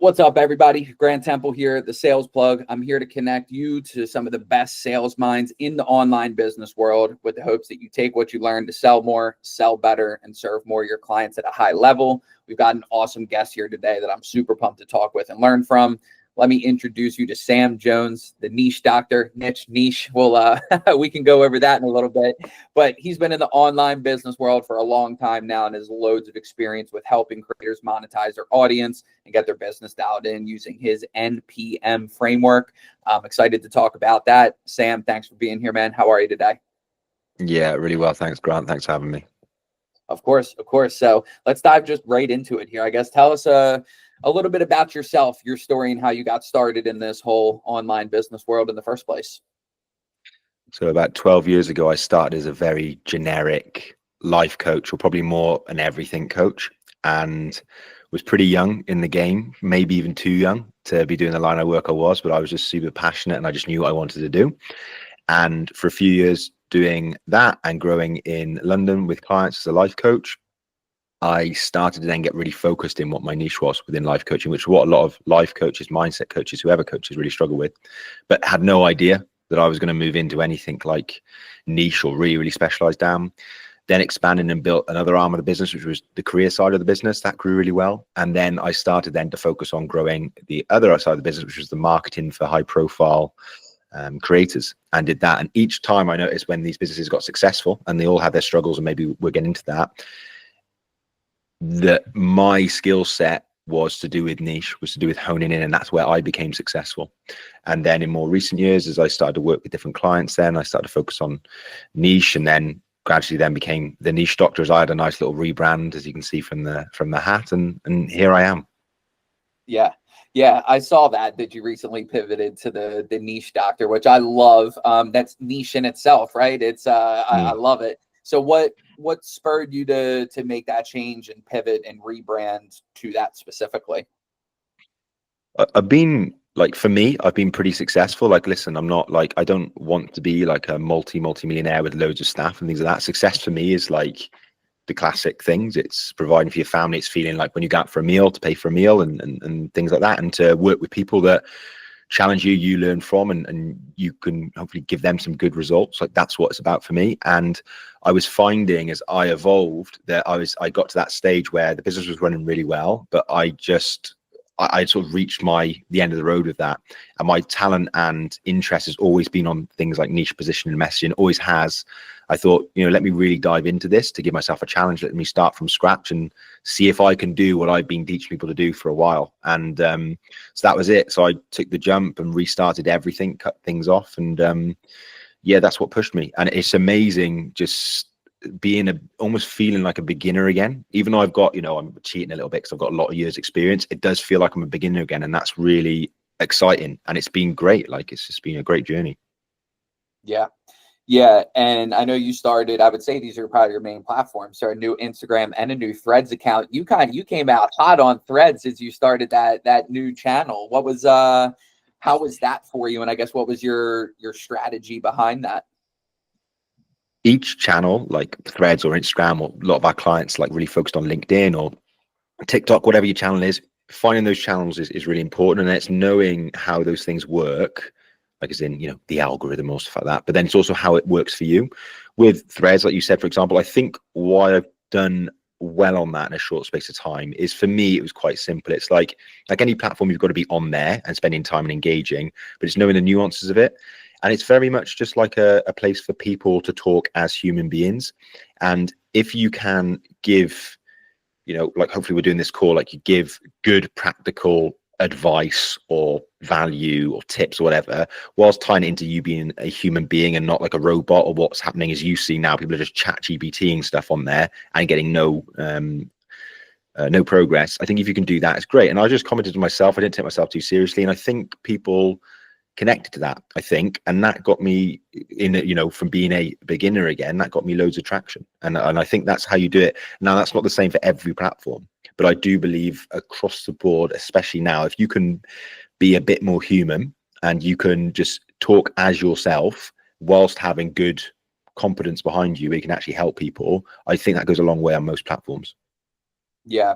What's up, everybody? Grant Temple here, the Sales Plug. I'm here to connect you to some of the best sales minds in the online business world with the hopes that you take what you learn to sell more, sell better, and serve more of your clients at a high level. We've got an awesome guest here today that I'm super pumped to talk with and learn from. Let me introduce you to Sam Jones, the niche doctor. Niche. We can go over that in a little bit. But he's been in the online business world for a long time now and has loads of experience with helping creators monetize their audience and get their business dialed in using his MPM framework. I'm excited to talk about that. Sam, thanks for being here, man. How are you today? Yeah, really well. Thanks, Grant. Thanks for having me. Of course. So let's dive just right into it here. I guess tell us a little bit about yourself, your story, and how you got started in this whole online business world in the first place. So about 12 years ago, I started as a very generic life coach, or probably more an everything coach, and was pretty young in the game, maybe even too young to be doing the line of work I was, but I was just super passionate and I just knew what I wanted to do. And for a few years doing that and growing in London with clients as a life coach, I started to then get really focused in what my niche was within life coaching, which is what a lot of life coaches, mindset coaches, whoever coaches really struggle with, but had no idea that I was going to move into anything like niche or really, really specialized down. Then expanded and built another arm of the business, which was the career side of the business. That grew really well. And then I started then to focus on growing the other side of the business, which was the marketing for high profile creators, and did that. And each time I noticed when these businesses got successful, and they all had their struggles, and maybe we're getting into that my skill set was to do with niche, was to do with honing in, and that's where I became successful. And then in more recent years, as I started to work with different clients, then I started to focus on niche, and then gradually then became the niche doctor, as I had a nice little rebrand, as you can see from the hat, and here I am. Yeah, I saw that you recently pivoted to the niche doctor, which I love. That's niche in itself, right? It's I love it. So what spurred you to make that change and pivot and rebrand to that specifically? I've been like, for me, I've been pretty successful. Like, listen, I'm not like, I don't want to be like a multi-millionaire with loads of staff and things like that. Success for me is like the classic things. It's providing for your family. It's feeling like when you go out for a meal, to pay for a meal and things like that, and to work with people that challenge you, you learn from, and you can hopefully give them some good results. Like, that's what it's about for me. And I was finding as I evolved that I got to that stage where the business was running really well, but I sort of reached the end of the road with that. And my talent and interest has always been on things like niche positioning and messaging, always has. I thought, let me really dive into this to give myself a challenge. Let me start from scratch and see if I can do what I've been teaching people to do for a while. And so that was it. So I took the jump and restarted everything, cut things off. And yeah, that's what pushed me. And it's amazing just almost feeling like a beginner again, even though I've got, I'm cheating a little bit because I've got a lot of years experience. It does feel like I'm a beginner again, and that's really exciting. And it's been great. Like, it's just been a great journey. Yeah. And I know you started, I would say these are probably your main platforms. So a new Instagram and a new Threads account. You came out hot on Threads as you started that new channel. How was that for you? And I guess what was your strategy behind that? Each channel, like Threads or Instagram, or a lot of our clients like really focused on LinkedIn or TikTok, whatever your channel is, finding those channels is really important. And it's knowing how those things work, like as in, the algorithm or stuff like that. But then it's also how it works for you. With Threads, like you said, for example, I think why I've done well on that in a short space of time is, for me, it was quite simple. It's like any platform, you've got to be on there and spending time and engaging, but it's knowing the nuances of it. And it's very much just like a place for people to talk as human beings. And if you can give, like hopefully we're doing this call, like you give good practical advice or value or tips or whatever, whilst tying it into you being a human being and not like a robot, or what's happening as you see now, people are just chat GPTing stuff on there and getting no progress. I think if you can do that, it's great. And I just commented to myself, I didn't take myself too seriously. And I think people connected to that, I think, and that got me in, from being a beginner again, that got me loads of traction. And I think that's how you do it. Now, that's not the same for every platform, but I do believe across the board, especially now, if you can be a bit more human and you can just talk as yourself whilst having good competence behind you, where you can actually help people, I think that goes a long way on most platforms. Yeah.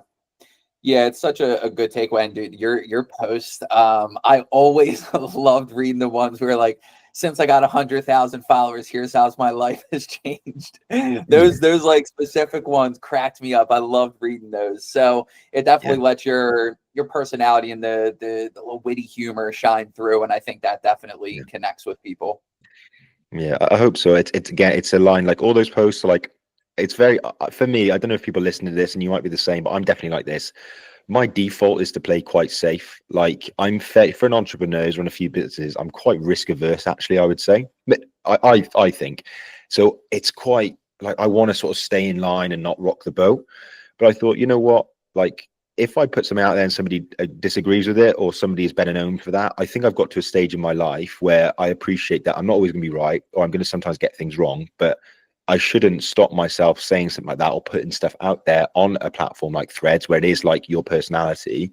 Yeah, it's such a good takeaway. And dude, your post, I always loved reading the ones where like, since I got 100,000 followers, here's how my life has changed. Yeah, Those like specific ones cracked me up. I loved reading those. So it yeah, definitely lets your personality and the little witty humor shine through. And I think that definitely yeah. connects with people. Yeah, I hope so. It's again, it's a line like all those posts are like, it's very for me. I don't know if people listen to this and you might be the same, but I'm definitely like this. My default is to play quite safe. Like I'm for an entrepreneur who's run a few businesses, I'm quite risk averse actually, I would say. But I think so. It's quite like I want to sort of stay in line and not rock the boat. But I thought, you know what, like if I put something out there and somebody disagrees with it or somebody is better known for that, I think I've got to a stage in my life where I appreciate that I'm not always going to be right or I'm going to sometimes get things wrong, but I shouldn't stop myself saying something like that or putting stuff out there on a platform like Threads where it is like your personality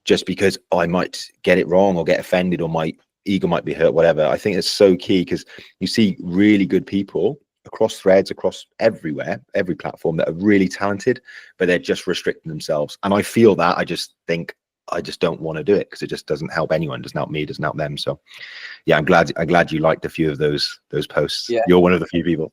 just because I might get it wrong or get offended or my ego might be hurt, whatever. I think it's so key because you see really good people across Threads, across everywhere, every platform that are really talented, but they're just restricting themselves. And I feel that I just think I just don't want to do it because it just doesn't help anyone, doesn't help me, doesn't help them. So yeah, I'm glad you liked a few of those posts. Yeah. You're one of the few people.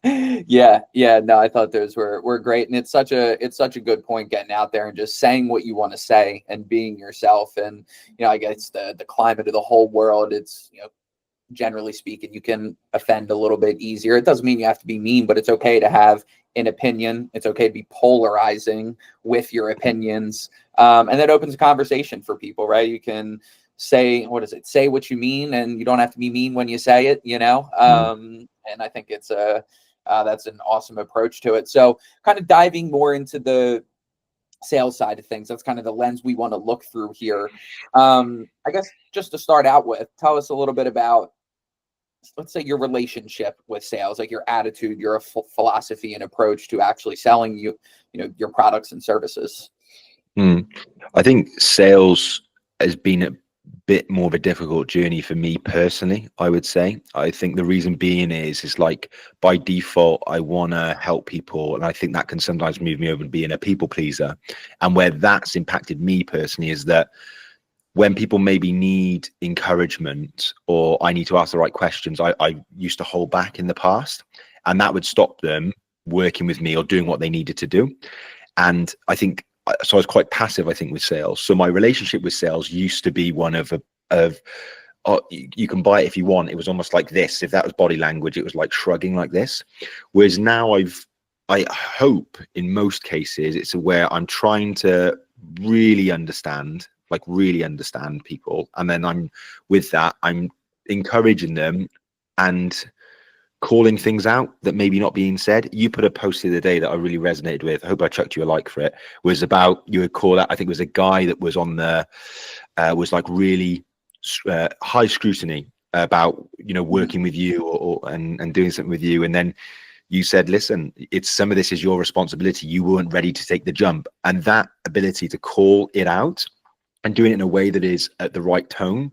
Yeah, no, I thought those were great, and it's such a good point getting out there and just saying what you want to say and being yourself. And I guess the climate of the whole world, it's generally speaking, you can offend a little bit easier. It doesn't mean you have to be mean, but it's okay to have an opinion. It's okay to be polarizing with your opinions, and that opens a conversation for people, right? You can say, what is it? Say what you mean, and you don't have to be mean when you say it. Mm. And I think it's that's an awesome approach to it. So, kind of diving more into the sales side of things, that's kind of the lens we want to look through here. I guess just to start out with, tell us a little bit about, let's say, your relationship with sales, like your attitude, your philosophy and approach to actually selling your products and services. Mm. I think sales has been a bit more of a difficult journey for me personally, I would say. I think the reason being is like by default, I want to help people. And I think that can sometimes move me over to being a people pleaser. And where that's impacted me personally is that when people maybe need encouragement or I need to ask the right questions, I used to hold back in the past, and that would stop them working with me or doing what they needed to do. And I think so. I was quite passive, I think, with sales. So my relationship with sales used to be one of oh, you can buy it if you want. It was almost like this. If that was body language, it was like shrugging like this. Whereas now I hope in most cases it's where I'm trying to really understand, like really understand people, and then I'm encouraging them and calling things out that maybe not being said. You put a post the other day that I really resonated with. I hope I chucked you a like for it. Was about, you would call that, I think it was a guy that was on the was like really high scrutiny about Mhm. working with you and doing something with you, and then you said, listen, it's some of this is your responsibility. You weren't ready to take the jump, and that ability to call it out and doing it in a way that is at the right tone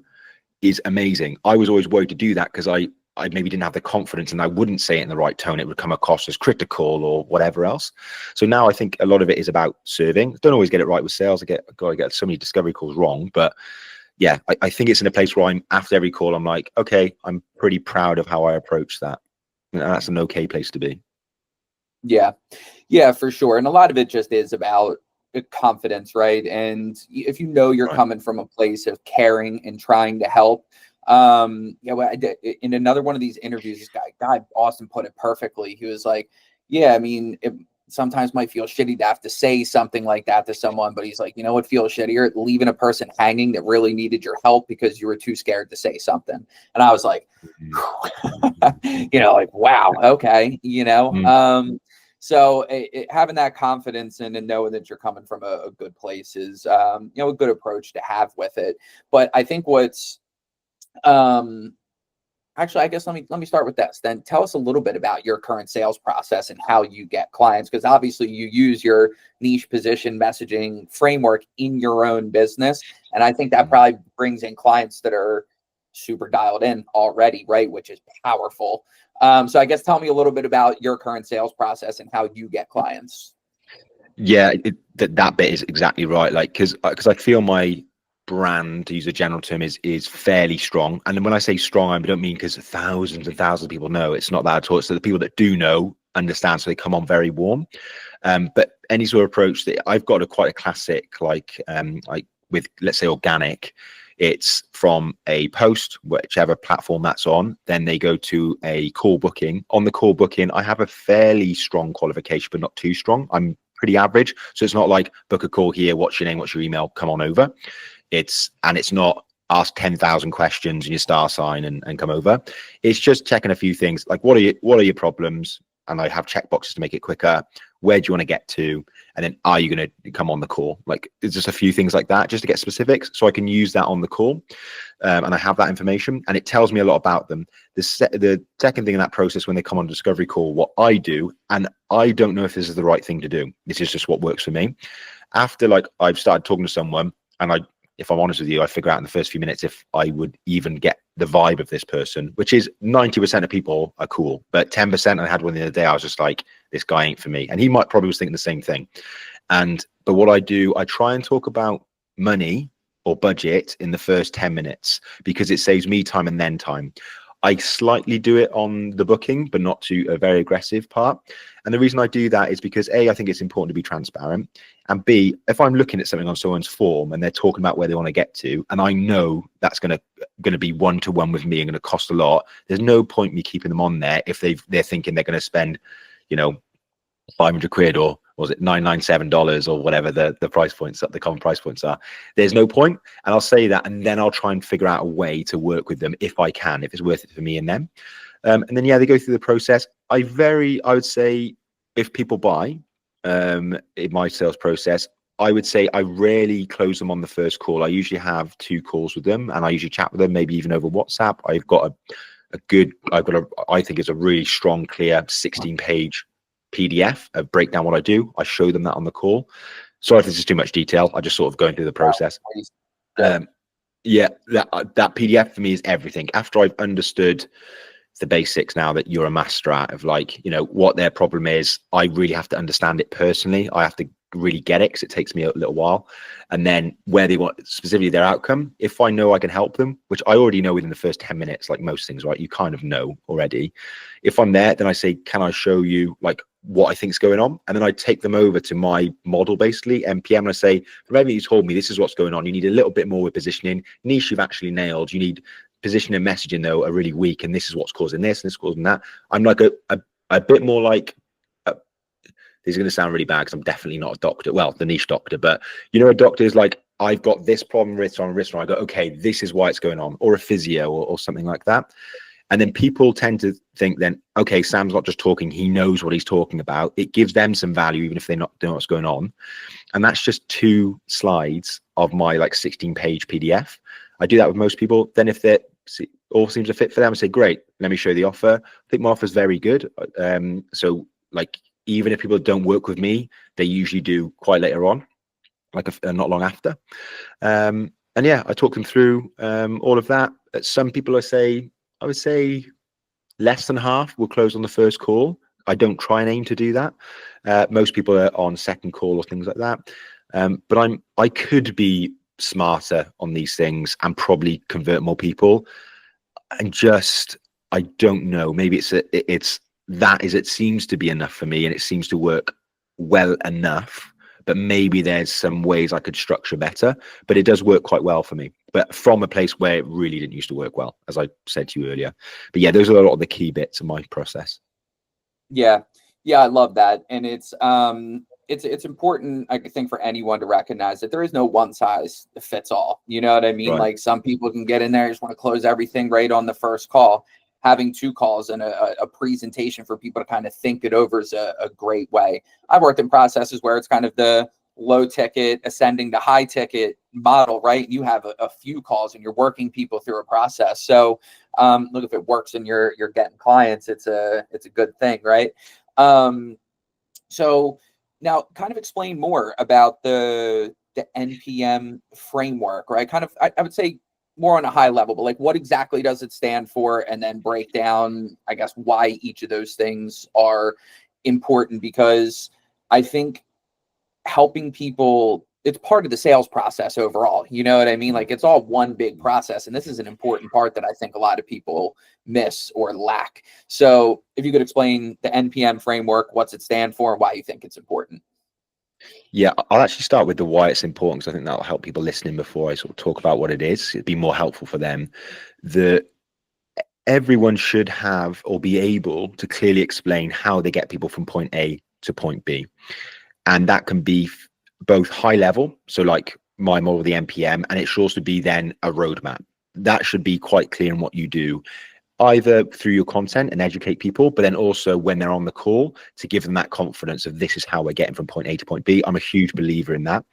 is amazing. I was always worried to do that because I maybe didn't have the confidence and I wouldn't say it in the right tone. It would come across as critical or whatever else. So now I think a lot of it is about serving. Don't always get it right with sales. I get so many discovery calls wrong, but yeah, I think it's in a place where I'm after every call, I'm like, okay, I'm pretty proud of how I approach that. And that's an okay place to be. Yeah. Yeah, for sure. And a lot of it just is about confidence, right? And if you're Right. coming from a place of caring and trying to help. Well, I did in another one of these interviews, this guy Austin put it perfectly. He was like, yeah, I mean, it sometimes might feel shitty to have to say something like that to someone, but he's like, what feels shittier? Leaving a person hanging that really needed your help because you were too scared to say something. And I was like, Mhm. like, wow, okay, Mm. so having that confidence and knowing that you're coming from a good place is, a good approach to have with it. But I think what's, um, actually, I guess let me start with this. Then tell us a little bit about your current sales process and how you get clients, because obviously you use your niche position messaging framework in your own business, and I think that probably brings in clients that are super dialed in already, right? Which is powerful. So I guess tell me a little bit about your current sales process and how you get clients. Yeah, that bit is exactly right. Like, because I feel my brand, to use a general term, is fairly strong. And when I say strong, I don't mean because thousands and thousands of people know. It's not that at all. So the people that do know understand, so they come on very warm. But any sort of approach that I've got, quite a classic, like with, let's say, organic. It's from a post, whichever platform that's on, then they go to a call booking. On the call booking, I have a fairly strong qualification, but not too strong. I'm pretty average. So it's not like book a call here, what's your name, what's your email, come on over. It's not ask 10,000 questions and your star sign and come over. It's just checking a few things like what are your problems? And I have checkboxes to make it quicker. Where do you want to get to? And then are you going to come on the call? Like, there's just a few things like that just to get specifics, so I can use that on the call. And I have that information, and it tells me a lot about them. The second thing in that process, when they come on discovery call, what I do, and I don't know if this is the right thing to do, this is just what works for me. After, like, I've started talking to someone, and if I'm honest with you, I figure out in the first few minutes if I would even get the vibe of this person, which is 90% of people are cool, but 10%, I had one the other day, I was just like, this guy ain't for me. And he might probably was thinking the same thing. But what I do, I try and talk about money or budget in the first 10 minutes because it saves me time and then time. I slightly do it on the booking, but not to a very aggressive part. And the reason I do that is because A, I think it's important to be transparent. And B, if I'm looking at something on someone's form and they're talking about where they want to get to, and I know that's going to be one-to-one with me and going to cost a lot, there's no point me keeping them on there if they're thinking they're going to spend, 500 quid, or was it $997 or whatever the price points, the common price points are. There's no point. And I'll say that, and then I'll try and figure out a way to work with them if I can, if it's worth it for me and them. And then, yeah, they go through the process. I would say, if people buy in my sales process, I would say I rarely close them on the first call. I usually have 2 calls with them, and I usually chat with them, maybe even over WhatsApp. I think it's a really strong, clear 16-page PDF of breakdown what I do. I show them that on the call. Sorry if this is too much detail. I just sort of going through the process. Yeah, that PDF for me is everything. After I've understood the basics, now that you're a master at, of like, what their problem is, I really have to understand it personally. I have to really get it because it takes me a little while. And then where they want specifically their outcome, if I know I can help them, which I already know within the first 10 minutes, like most things, right? You kind of know already. If I'm there, then I say, can I show you like what I think is going on? And then I take them over to my model, basically MPM, and I say, from everything you told me, this is what's going on. You need a little bit more with positioning. Niche you've actually nailed. You need positioning and messaging, though, are really weak, and this is what's causing this and this is causing that. I'm like a bit more like, this is going to sound really bad because I'm definitely not a doctor. Well, the niche doctor, but a doctor is like, I've got this problem, wrist on. I go, okay, this is why it's going on, or a physio or something like that. And then people tend to think then, okay, Sam's not just talking, he knows what he's talking about. It gives them some value, even if they don't know what's going on. And that's just 2 slides of my like 16-page PDF. I do that with most people. Then if it all seems a fit for them, I say, great, let me show you the offer. I think my offer is very good. So like, even if people don't work with me, they usually do quite later on, like not long after. And yeah, I talk them through all of that. Some people, I would say less than half will close on the first call. I don't try and aim to do that. Most people are on second call or things like that. But I could be smarter on these things and probably convert more people. And just, I don't know, maybe it seems to be enough for me, and it seems to work well enough, but maybe there's some ways I could structure better, but it does work quite well for me, but from a place where it really didn't used to work well, as I said to you earlier. But yeah, those are a lot of the key bits of my process. Yeah, I love that. And it's important, I think, for anyone to recognize that there is no one size fits all. You know what I mean? Right. Like, some people can get in there, just want to close everything right on the first call. Having 2 calls and a presentation for people to kind of think it over is a great way. I've worked in processes where it's kind of the low ticket ascending to high ticket model, right? You have a few calls and you're working people through a process. So look, if it works and you're getting clients, it's a good thing, right? So now kind of explain more about the NPM framework, right? Kind of, I would say more on a high level, but like, what exactly does it stand for? And then break down, I guess, why each of those things are important, because I think helping people, it's part of the sales process overall. You know what I mean? Like it's all one big process. And this is an important part that I think a lot of people miss or lack. So if you could explain the NPM framework, what's it stand for and why you think it's important. Yeah, I'll actually start with the why it's important, because I think that'll help people listening before I sort of talk about what it is. It'd be more helpful for them. Everyone should have or be able to clearly explain how they get people from point A to point B. And that can be both high level, so like my model, the MPM, and it should also be then a roadmap. That should be quite clear in what you do, either through your content and educate people, but then also when they're on the call to give them that confidence of this is how we're getting from point A to point B. I'm a huge believer in that.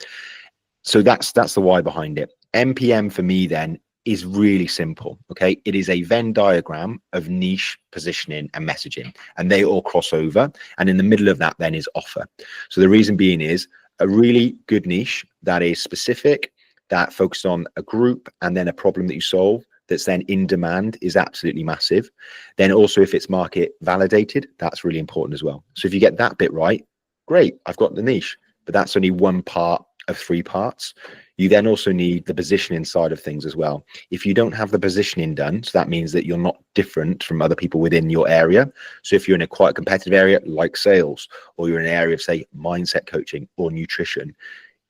So that's the why behind it. MPM for me then is really simple. Okay, it is a Venn diagram of niche, positioning, and messaging, and they all cross over. And in the middle of that then is offer. So the reason being is a really good niche that is specific, that focuses on a group and then a problem that you solve, that's then in demand, is absolutely massive. Then also if it's market validated, that's really important as well. So if you get that bit right, great, I've got the niche, but that's only one part of 3 parts. You then also need the positioning side of things as well. If you don't have the positioning done, so that means that you're not different from other people within your area. So if you're in a quite competitive area like sales, or you're in an area of say mindset coaching or nutrition,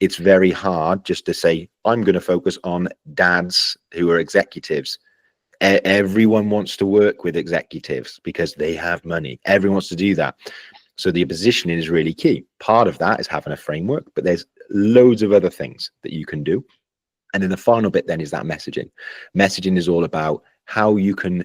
it's very hard just to say, I'm going to focus on dads who are executives. Everyone wants to work with executives because they have money. Everyone wants to do that. So the positioning is really key. Part of that is having a framework, but there's loads of other things that you can do. And then the final bit then is that messaging. Messaging is all about how you can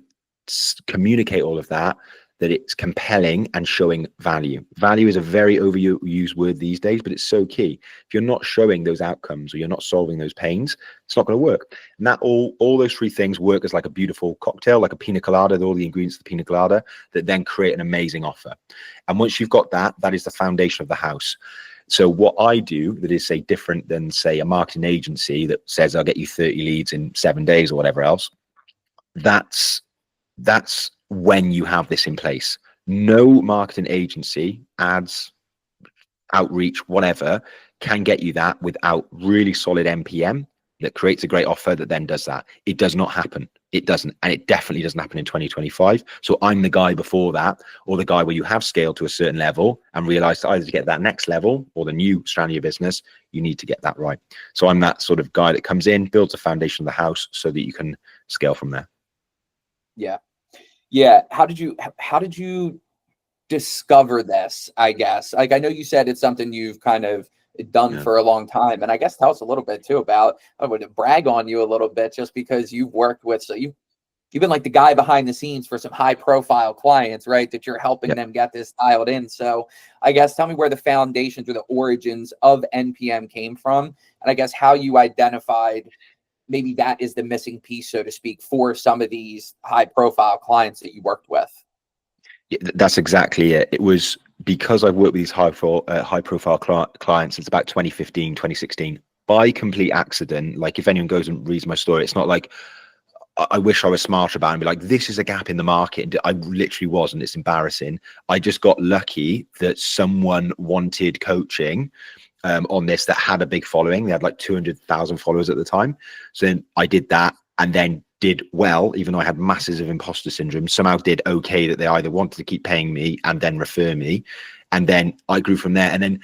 communicate all of that, that it's compelling and showing value. Value is a very overused word these days, but it's so key. If you're not showing those outcomes or you're not solving those pains, it's not going to work. And that all those 3 things work as like a beautiful cocktail, like a pina colada, all the ingredients of the pina colada that then create an amazing offer. And once you've got that, that is the foundation of the house. So what I do that is say different than say a marketing agency that says I'll get you 30 leads in 7 days or whatever else, that's when you have this in place. No marketing agency, ads, outreach, whatever, can get you that without really solid MPM that creates a great offer that then does that. It does not happen. It doesn't. And it definitely doesn't happen in 2025. So I'm the guy before that, or the guy where you have scaled to a certain level and realized either to get that next level or the new strand of your business, you need to get that right. So I'm that sort of guy that comes in, builds a foundation of the house so that you can scale from there. Yeah. Yeah. How did you discover this, I guess? Like, I know you said it's something you've kind of done for a long time. And I guess tell us a little bit too about, I would brag on you a little bit just because you've worked with, so you've been like the guy behind the scenes for some high profile clients, right? That you're helping them get this dialed in. So I guess tell me where the foundations or the origins of NPM came from. And I guess how you identified maybe that is the missing piece, so to speak, for some of these high profile clients that you worked with. Yeah, that's exactly it. It was because I've worked with these high profile clients since about 2015, 2016, by complete accident. Like if anyone goes and reads my story, it's not like I wish I was smarter about it and be like, this is a gap in the market. I literally wasn't. It's embarrassing. I just got lucky that someone wanted coaching on this that had a big following. They had like 200,000 followers at the time. So then I did that and then did well, even though I had masses of imposter syndrome, somehow did okay that they either wanted to keep paying me and then refer me. And then I grew from there. And then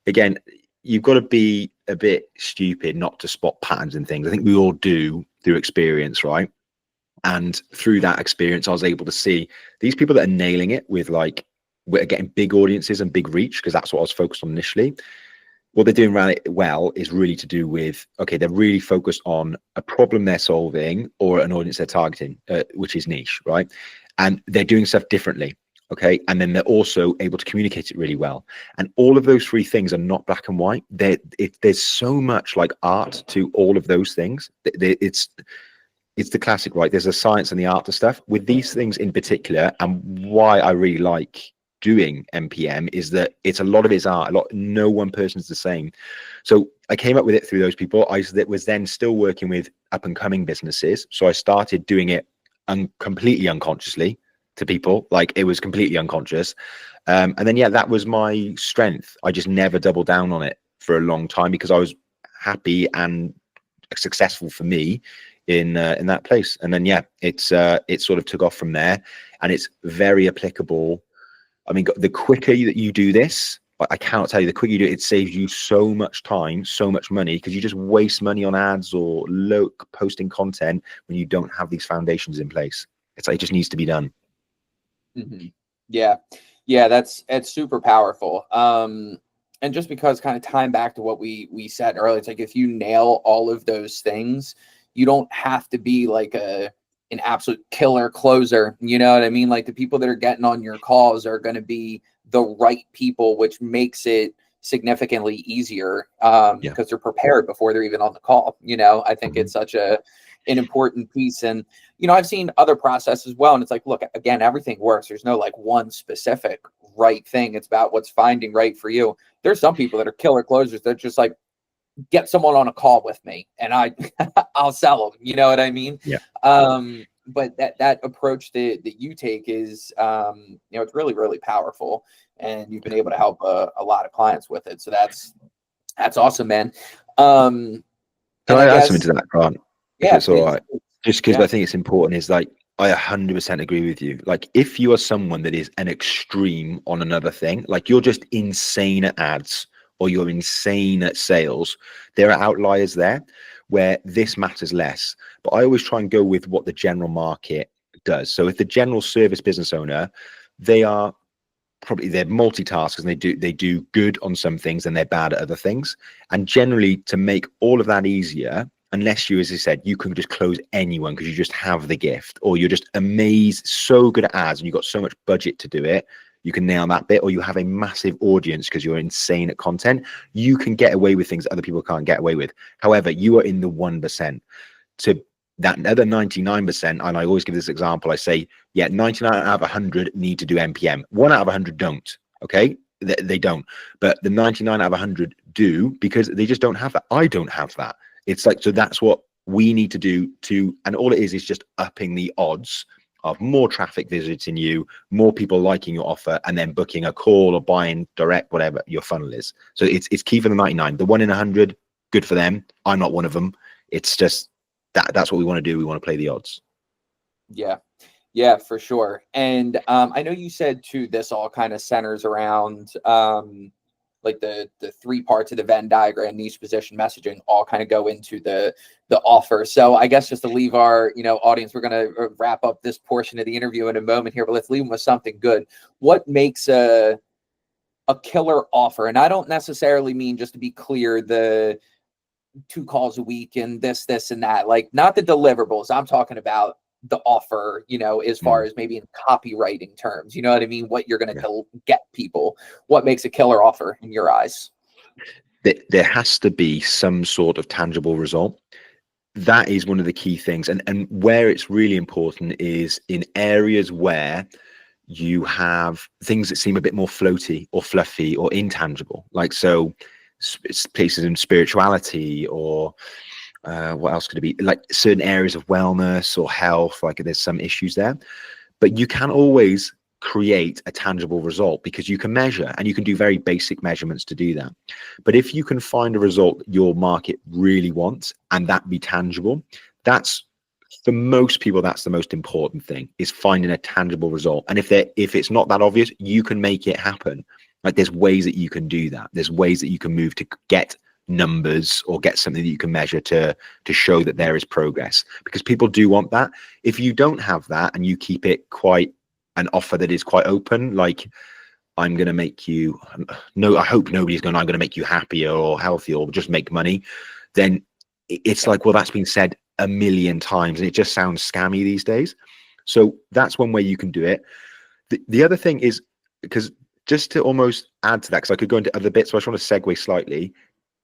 again, you've got to be a bit stupid not to spot patterns and things. I think we all do through experience, right? And through that experience, I was able to see these people that are nailing it with like, we're getting big audiences and big reach, because that's what I was focused on initially. What they're doing really well is really to do with, okay, they're really focused on a problem they're solving or an audience they're targeting, which is niche, right? And they're doing stuff differently, okay? And then they're also able to communicate it really well. And all of those 3 things are not black and white. There's so much like art to all of those things. It's the classic, right? There's a science and the art to stuff. With these things in particular, and why I really like doing MPM is that it's a lot of it's art. No one person's the same. So I came up with it through those people. I was then still working with up and coming businesses. So I started doing it completely unconsciously to people. Like it was completely unconscious. And then, yeah, that was my strength. I just never doubled down on it. for a long time because I was happy and successful for me in that place. And then it sort of took off from there, and it's very applicable. I mean, the quicker that you do this, I cannot tell you, the quicker you do it, it saves you so much time, so much money, because you just waste money on ads or posting content when you don't have these foundations in place. It's like, it just needs to be done. Yeah, it's super powerful. And just because, kind of tying back to what we said earlier, it's like if you nail all of those things, you don't have to be like an absolute killer closer. You know what I mean? Like, the people that are getting on your calls are going to be the right people, which makes it significantly easier because they're prepared before they're even on the call. You know, I think it's such an important piece. And, you know, I've seen other processes as well. And it's like, look, again, everything works. There's no like one specific right thing. It's about what's finding right for you. There's some people that are killer closers that just like, get someone on a call with me and I'll sell them. You know what I mean? Yeah. But that approach that you take is, you know, it's really, really powerful, and you've been able to help a lot of clients with it. So that's awesome, man. Can I add something to that, Grant? Yeah, it's all right. Just because I think it's important, is like, I 100% agree with you. Like, if you are someone that is an extreme on another thing, like you're just insane at ads or you're insane at sales, there are outliers there where this matters less. But I always try and go with what the general market does. So if the general service business owner, they're multitaskers, and they do good on some things and they're bad at other things. And generally, to make all of that easier, unless you, as I said, you can just close anyone because you just have the gift, or you're just amazed, so good at ads and you've got so much budget to do it, you can nail that bit, or you have a massive audience because you're insane at content, you can get away with things that other people can't get away with. However, you are in the 1%. To that other 99%, and I always give this example, I say, 99 out of 100 need to do MPM. 1 out of 100 don't, okay? They don't. But the 99 out of 100 do, because they just don't have that. I don't have that. It's like, so that's what we need to do and all it is just upping the odds of more traffic visiting you, more people liking your offer, and then booking a call or buying direct, whatever your funnel is. So it's key for the 99. The 1 in 100, good for them. I'm not one of them. It's just that's what we want to do. We want to play the odds. Yeah, for sure. And I know you said too, this all kind of centers around like the 3 parts of the Venn diagram: niche, position, messaging, all kind of go into the offer. So I guess just to leave our, you know, audience, we're going to wrap up this portion of the interview in a moment here, but let's leave them with something good. What makes a killer offer? And I don't necessarily mean, just to be clear, the 2 calls a week and this and that, like, not the deliverables. I'm talking about the offer, you know, as far as maybe in copywriting terms, you know what I mean? What you're going to get people. What makes a killer offer in your eyes? There has to be some sort of tangible result. That is one of the key things. And where it's really important is in areas where you have things that seem a bit more floaty or fluffy or intangible, like, so places in spirituality, or what else could it be, like certain areas of wellness or health, like there's some issues there. But you can always create a tangible result because you can measure, and you can do very basic measurements to do that. But if you can find a result your market really wants and that be tangible, that's, for most people, that's the most important thing, is finding a tangible result. And if it's not that obvious, you can make it happen. Like, there's ways that you can do that. There's ways that you can move to get numbers or get something that you can measure to show that there is progress, because people do want that. If you don't have that and you keep it quite an offer that is quite open, like, I'm going to make you, I hope nobody's going, I'm going to make you happier or healthier or just make money, then it's like, well, that's been said a million times and it just sounds scammy these days. So that's one way you can do it. The other thing is, because just to almost add to that, because I could go into other bits, so I just want to segue slightly,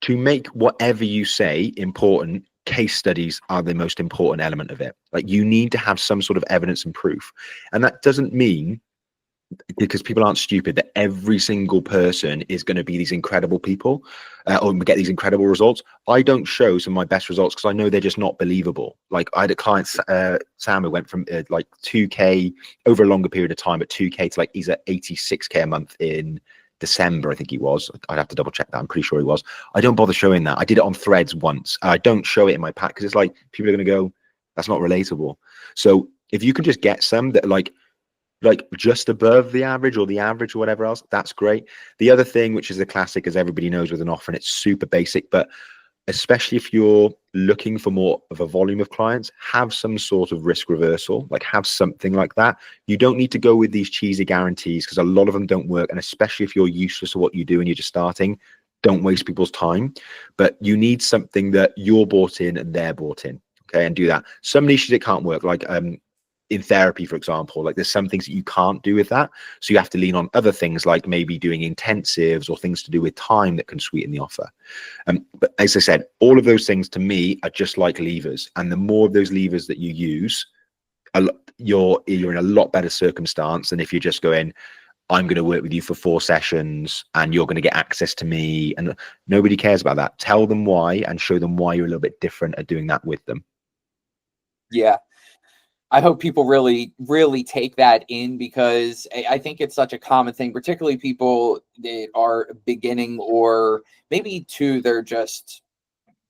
to make whatever you say important, case studies are the most important element of it. Like, you need to have some sort of evidence and proof. And that doesn't mean, because people aren't stupid, that every single person is going to be these incredible people or get these incredible results. I don't show some of my best results because I know they're just not believable. Like, I had a client, Sam, who went from like 2K over a longer period of time, but 2K to like, he's at 86K a month in December, I think he was. I'd have to double check that. I'm pretty sure he was. I don't bother showing that. I did it on Threads once. I don't show it in my pack because it's like people are going to go, that's not relatable. So if you can just get some that like just above the average or the average or whatever else, that's great. The other thing, which is a classic, as everybody knows with an offer, and it's super basic, but especially if you're looking for more of a volume of clients, have some sort of risk reversal, like have something like that. You don't need to go with these cheesy guarantees because a lot of them don't work. And especially if you're useless at what you do and you're just starting, don't waste people's time. But you need something that you're bought in and they're bought in. Okay, and do that. Some niches it can't work, like in therapy, for example, like there's some things that you can't do with that. So you have to lean on other things like maybe doing intensives or things to do with time that can sweeten the offer. But as I said, all of those things to me are just like levers. And the more of those levers that you use, you're in a lot better circumstance than if you're just going, I'm going to work with you for 4 sessions and you're going to get access to me. And nobody cares about that. Tell them why and show them why you're a little bit different at doing that with them. Yeah. I hope people really, really take that in, because I think it's such a common thing, particularly people that are beginning, or maybe too, they're just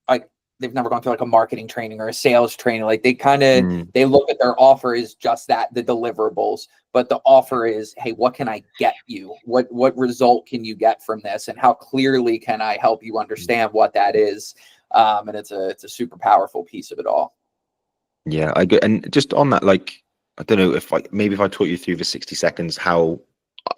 like, they've never gone through like a marketing training or a sales training. Like they kind of, they look at their offer as just that, the deliverables, but the offer is, hey, what can I get you? What result can you get from this? And how clearly can I help you understand what that is? And it's a super powerful piece of it all. Yeah, I get, and just on that, like, I don't know if maybe if I taught you through the 60 seconds how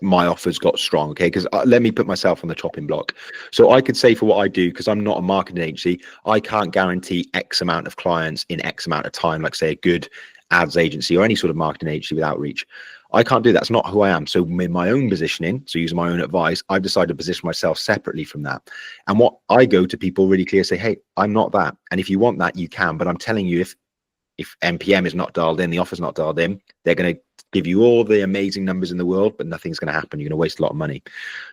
my offers got strong, okay? Because let me put myself on the chopping block. So I could say for what I do, because I'm not a marketing agency, I can't guarantee X amount of clients in X amount of time, like say a good ads agency or any sort of marketing agency with outreach. I can't do that. That's not who I am. So in my own positioning, so using my own advice, I've decided to position myself separately from that. And what I go to people really clear, say, hey, I'm not that. And if you want that, you can. But I'm telling you, if MPM is not dialed in, the offer's not dialed in, they're going to give you all the amazing numbers in the world, but nothing's going to happen. You're going to waste a lot of money.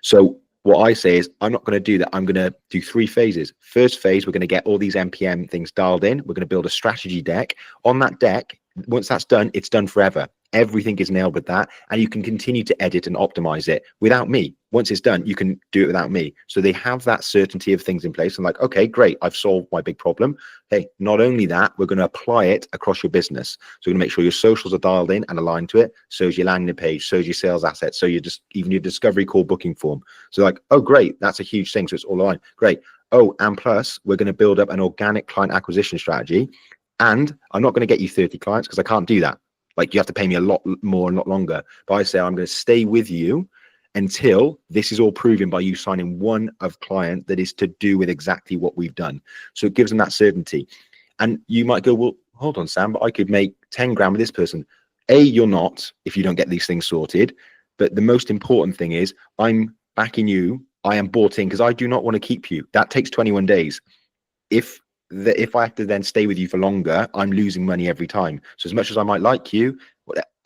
So what I say is, I'm not going to do that. I'm going to do 3 phases. First phase, we're going to get all these MPM things dialed in. We're going to build a strategy deck. On that deck, once that's done, it's done forever. Everything is nailed with that. And you can continue to edit and optimize it without me. Once it's done, you can do it without me. So they have that certainty of things in place. And like, okay, great, I've solved my big problem. Hey, not only that, we're going to apply it across your business. So we're going to make sure your socials are dialed in and aligned to it. So is your landing page, so is your sales assets, so you just even your discovery call booking form. So like, oh, great, that's a huge thing. So it's all aligned. Great. Oh, and plus, we're going to build up an organic client acquisition strategy. And I'm not going to get you 30 clients because I can't do that. Like you have to pay me a lot more and a lot longer. But I say I'm going to stay with you until this is all proven by you signing one of client that is to do with exactly what we've done. So it gives them that certainty. And you might go, well, hold on, Sam, but I could make 10 grand with this person. A, you're not if you don't get these things sorted. But the most important thing is I'm backing you. I am bought in because I do not want to keep you. That takes 21 days. If I have to then stay with you for longer, I'm losing money every time. So as much as I might like you,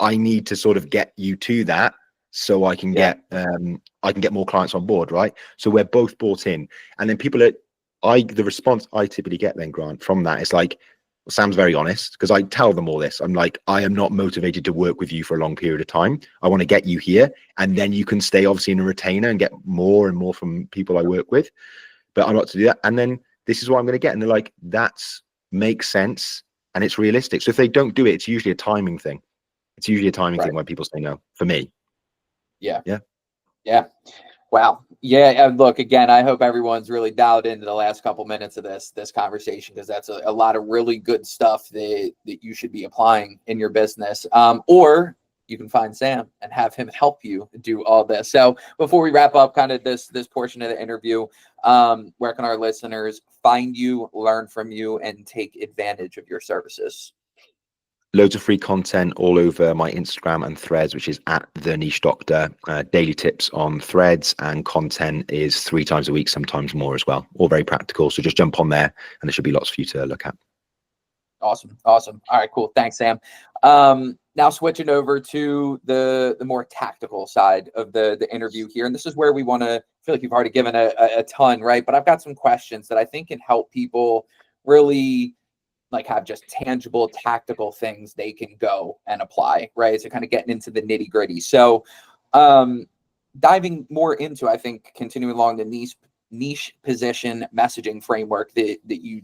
I need to sort of get you to that so I can get more clients on board, right? So we're both bought in. And then the response I typically get then, Grant, from that is like, well, Sam's very honest, because I tell them all this. I'm like, I am not motivated to work with you for a long period of time. I want to get you here, and then you can stay obviously in a retainer and get more and more from people I work with. But I'm not to do that. And then this is what I'm going to get. And they're like, that makes sense. And it's realistic. So if they don't do it, it's usually a timing thing. It's usually a timing thing when people say no, for me. Yeah. Yeah. Yeah. Wow. Yeah. Look, again, I hope everyone's really dialed into the last couple minutes of this conversation, because that's a lot of really good stuff that you should be applying in your business. Or you can find Sam and have him help you do all this. So before we wrap up kind of this portion of the interview, where can our listeners find you, learn from you, and take advantage of your services? Loads of free content all over my Instagram and Threads, which is at The Niche Doctor. Daily tips on Threads, and content is 3 times a week, sometimes more as well. All very practical. So just jump on there and there should be lots for you to look at. Awesome. All right, cool. Thanks, Sam. Now switching over to the more tactical side of the interview here. And this is where we want to feel like you've already given a ton, right? But I've got some questions that I think can help people really like have just tangible tactical things they can go and apply, right? So kind of getting into the nitty gritty. So diving more into, I think, continuing along the niche position messaging framework that you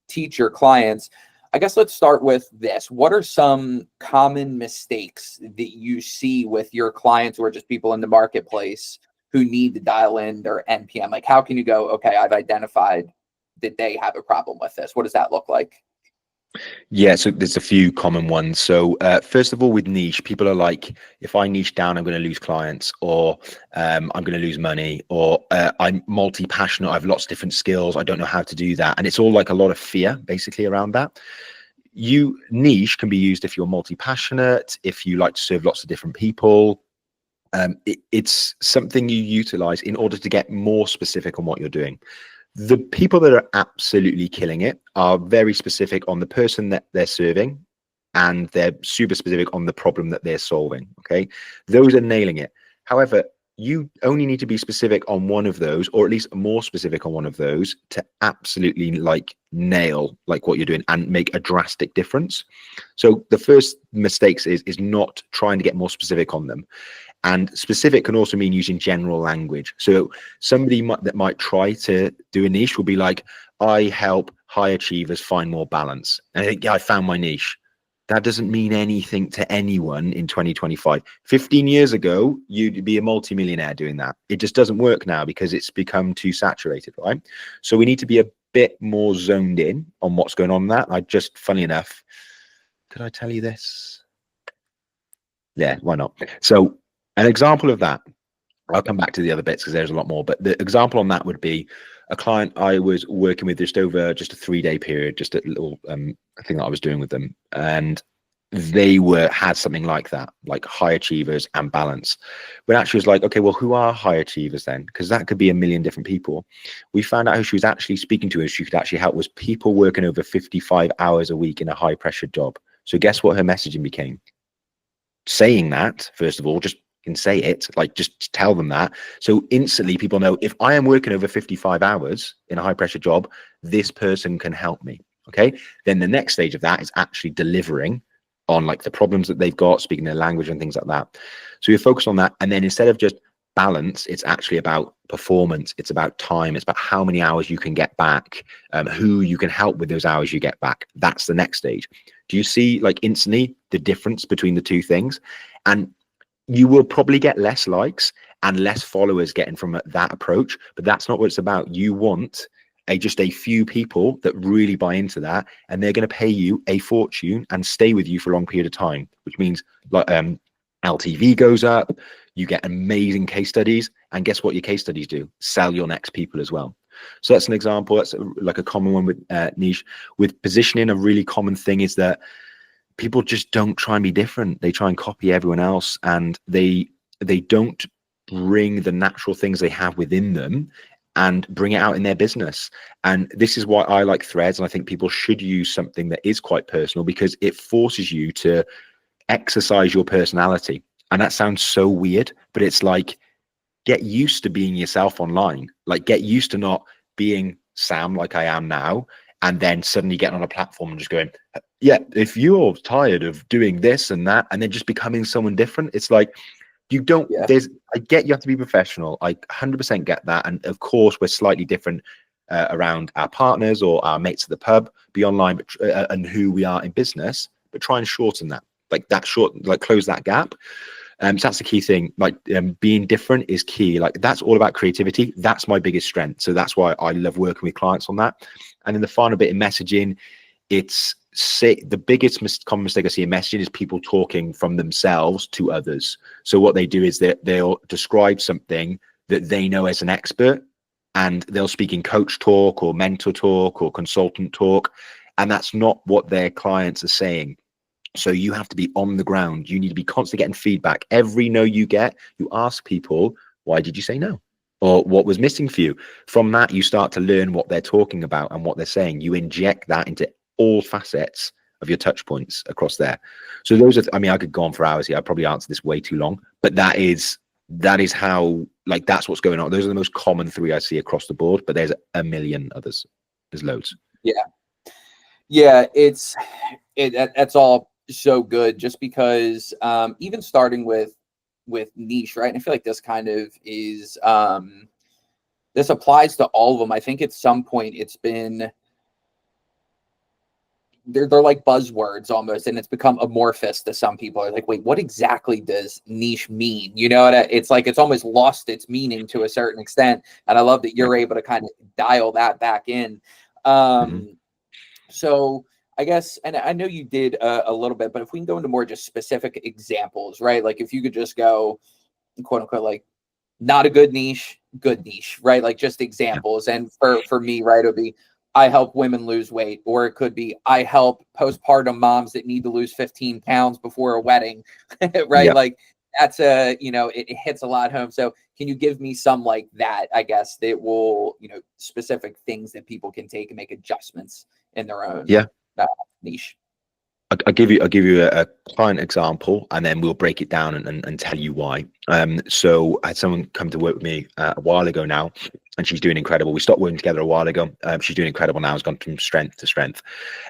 teach your clients, I guess let's start with this. What are some common mistakes that you see with your clients or just people in the marketplace who need to dial in their NPM? Like, how can you go, okay, I've identified that they have a problem with this? What does that look like? Yeah, so there's a few common ones. So first of all, with niche, people are like, if I niche down, I'm going to lose clients, or I'm going to lose money, or I'm multi-passionate, I have lots of different skills, I don't know how to do that. And it's all like a lot of fear basically around that. Niche can be used if you're multi-passionate, if you like to serve lots of different people. It's something you utilize in order to get more specific on what you're doing. The people that are absolutely killing it are very specific on the person that they're serving, and they're super specific on the problem that they're solving. Okay, those are nailing it. However, you only need to be specific on one of those, or at least more specific on one of those, to absolutely like nail like what you're doing and make a drastic difference. So the first mistakes is not trying to get more specific on them. And specific can also mean using general language. So somebody that might try to do a niche will be like, I help high achievers find more balance. And I think, yeah, I found my niche. That doesn't mean anything to anyone in 2025. 15 years ago, you'd be a multimillionaire doing that. It just doesn't work now because it's become too saturated, right? So we need to be a bit more zoned in on what's going on in that. Funny enough, did I tell you this? Yeah, why not? So an example of that, I'll come back to the other bits because there's a lot more, but the example on that would be a client I was working with just over just a 3-day period, just a little thing that I was doing with them. And they had something like that, like high achievers and balance. But actually was like, okay, well, who are high achievers then? Because that could be a million different people. We found out who she was actually speaking to, and she could actually help, was people working over 55 hours a week in a high pressure job. So guess what her messaging became? Saying that, first of all, just can say it, like just tell them that. So instantly people know, if I am working over 55 hours in a high pressure job, this person can help me. Okay. Then the next stage of that is actually delivering on like the problems that they've got, speaking their language and things like that. So you focus on that. And then instead of just balance, it's actually about performance. It's about time. It's about how many hours you can get back, who you can help with those hours you get back. That's the next stage. Do you see like instantly the difference between the two things? And you will probably get less likes and less followers getting from that approach, but that's not what it's about. You want just a few people that really buy into that, and they're going to pay you a fortune and stay with you for a long period of time, which means like LTV goes up, you get amazing case studies, and guess what your case studies do? Sell your next people as well. So that's an example. That's like a common one with niche. With positioning, a really common thing is that people just don't try and be different. They try and copy everyone else, and they don't bring the natural things they have within them and bring it out in their business. And this is why I like Threads, and I think people should use something that is quite personal, because it forces you to exercise your personality. And that sounds so weird, but it's like, get used to being yourself online. Like, get used to not being Sam like I am now, and then suddenly getting on a platform and just going, yeah, if you're tired of doing this and that, and then just becoming someone different, it's like, you don't, I get you have to be professional. I 100% get that. And of course, we're slightly different around our partners or our mates at the pub, be online, but, and who we are in business, but try and shorten that, close that gap. So that's the key thing. Like being different is key. Like that's all about creativity. That's my biggest strength. So that's why I love working with clients on that. And then the final bit in messaging, the biggest common mistake I see in messaging is people talking from themselves to others. So what they do is they'll describe something that they know as an expert, and they'll speak in coach talk or mentor talk or consultant talk. And that's not what their clients are saying. So you have to be on the ground. You need to be constantly getting feedback. Every no you get, you ask people, why did you say no? Or what was missing for you? From that, you start to learn what they're talking about and what they're saying. You inject that into all facets of your touch points across there. So those are, I mean, I could go on for hours here. I'd probably answer this way too long, but that is how, like, that's what's going on. Those are the most common 3 I see across the board, but there's a million others. There's loads. Yeah. That's all so good, just because even starting with with niche, right? And I feel like this kind of is, this applies to all of them. I think at some point it's been, they're like buzzwords almost, and it's become amorphous to some people. Are like, wait, what exactly does niche mean? You know, it's like it's almost lost its meaning to a certain extent. And I love that you're able to kind of dial that back in. So I guess, and I know you did a little bit, but if we can go into more just specific examples, right? Like if you could just go, quote unquote, like not a good niche, right? Like just examples. And for me, right, it would be, I help women lose weight, or it could be, I help postpartum moms that need to lose 15 pounds before a wedding, right? Yeah. Like that's a, you know, it hits a lot home. So can you give me some like that, I guess, that will, you know, specific things that people can take and make adjustments in their own Yeah. niche? I'll give you a client example, and then we'll break it down and tell you why. So I had someone come to work with me a while ago now, and she's doing incredible. We stopped working together a while ago. She's doing incredible now. Has gone from strength to strength.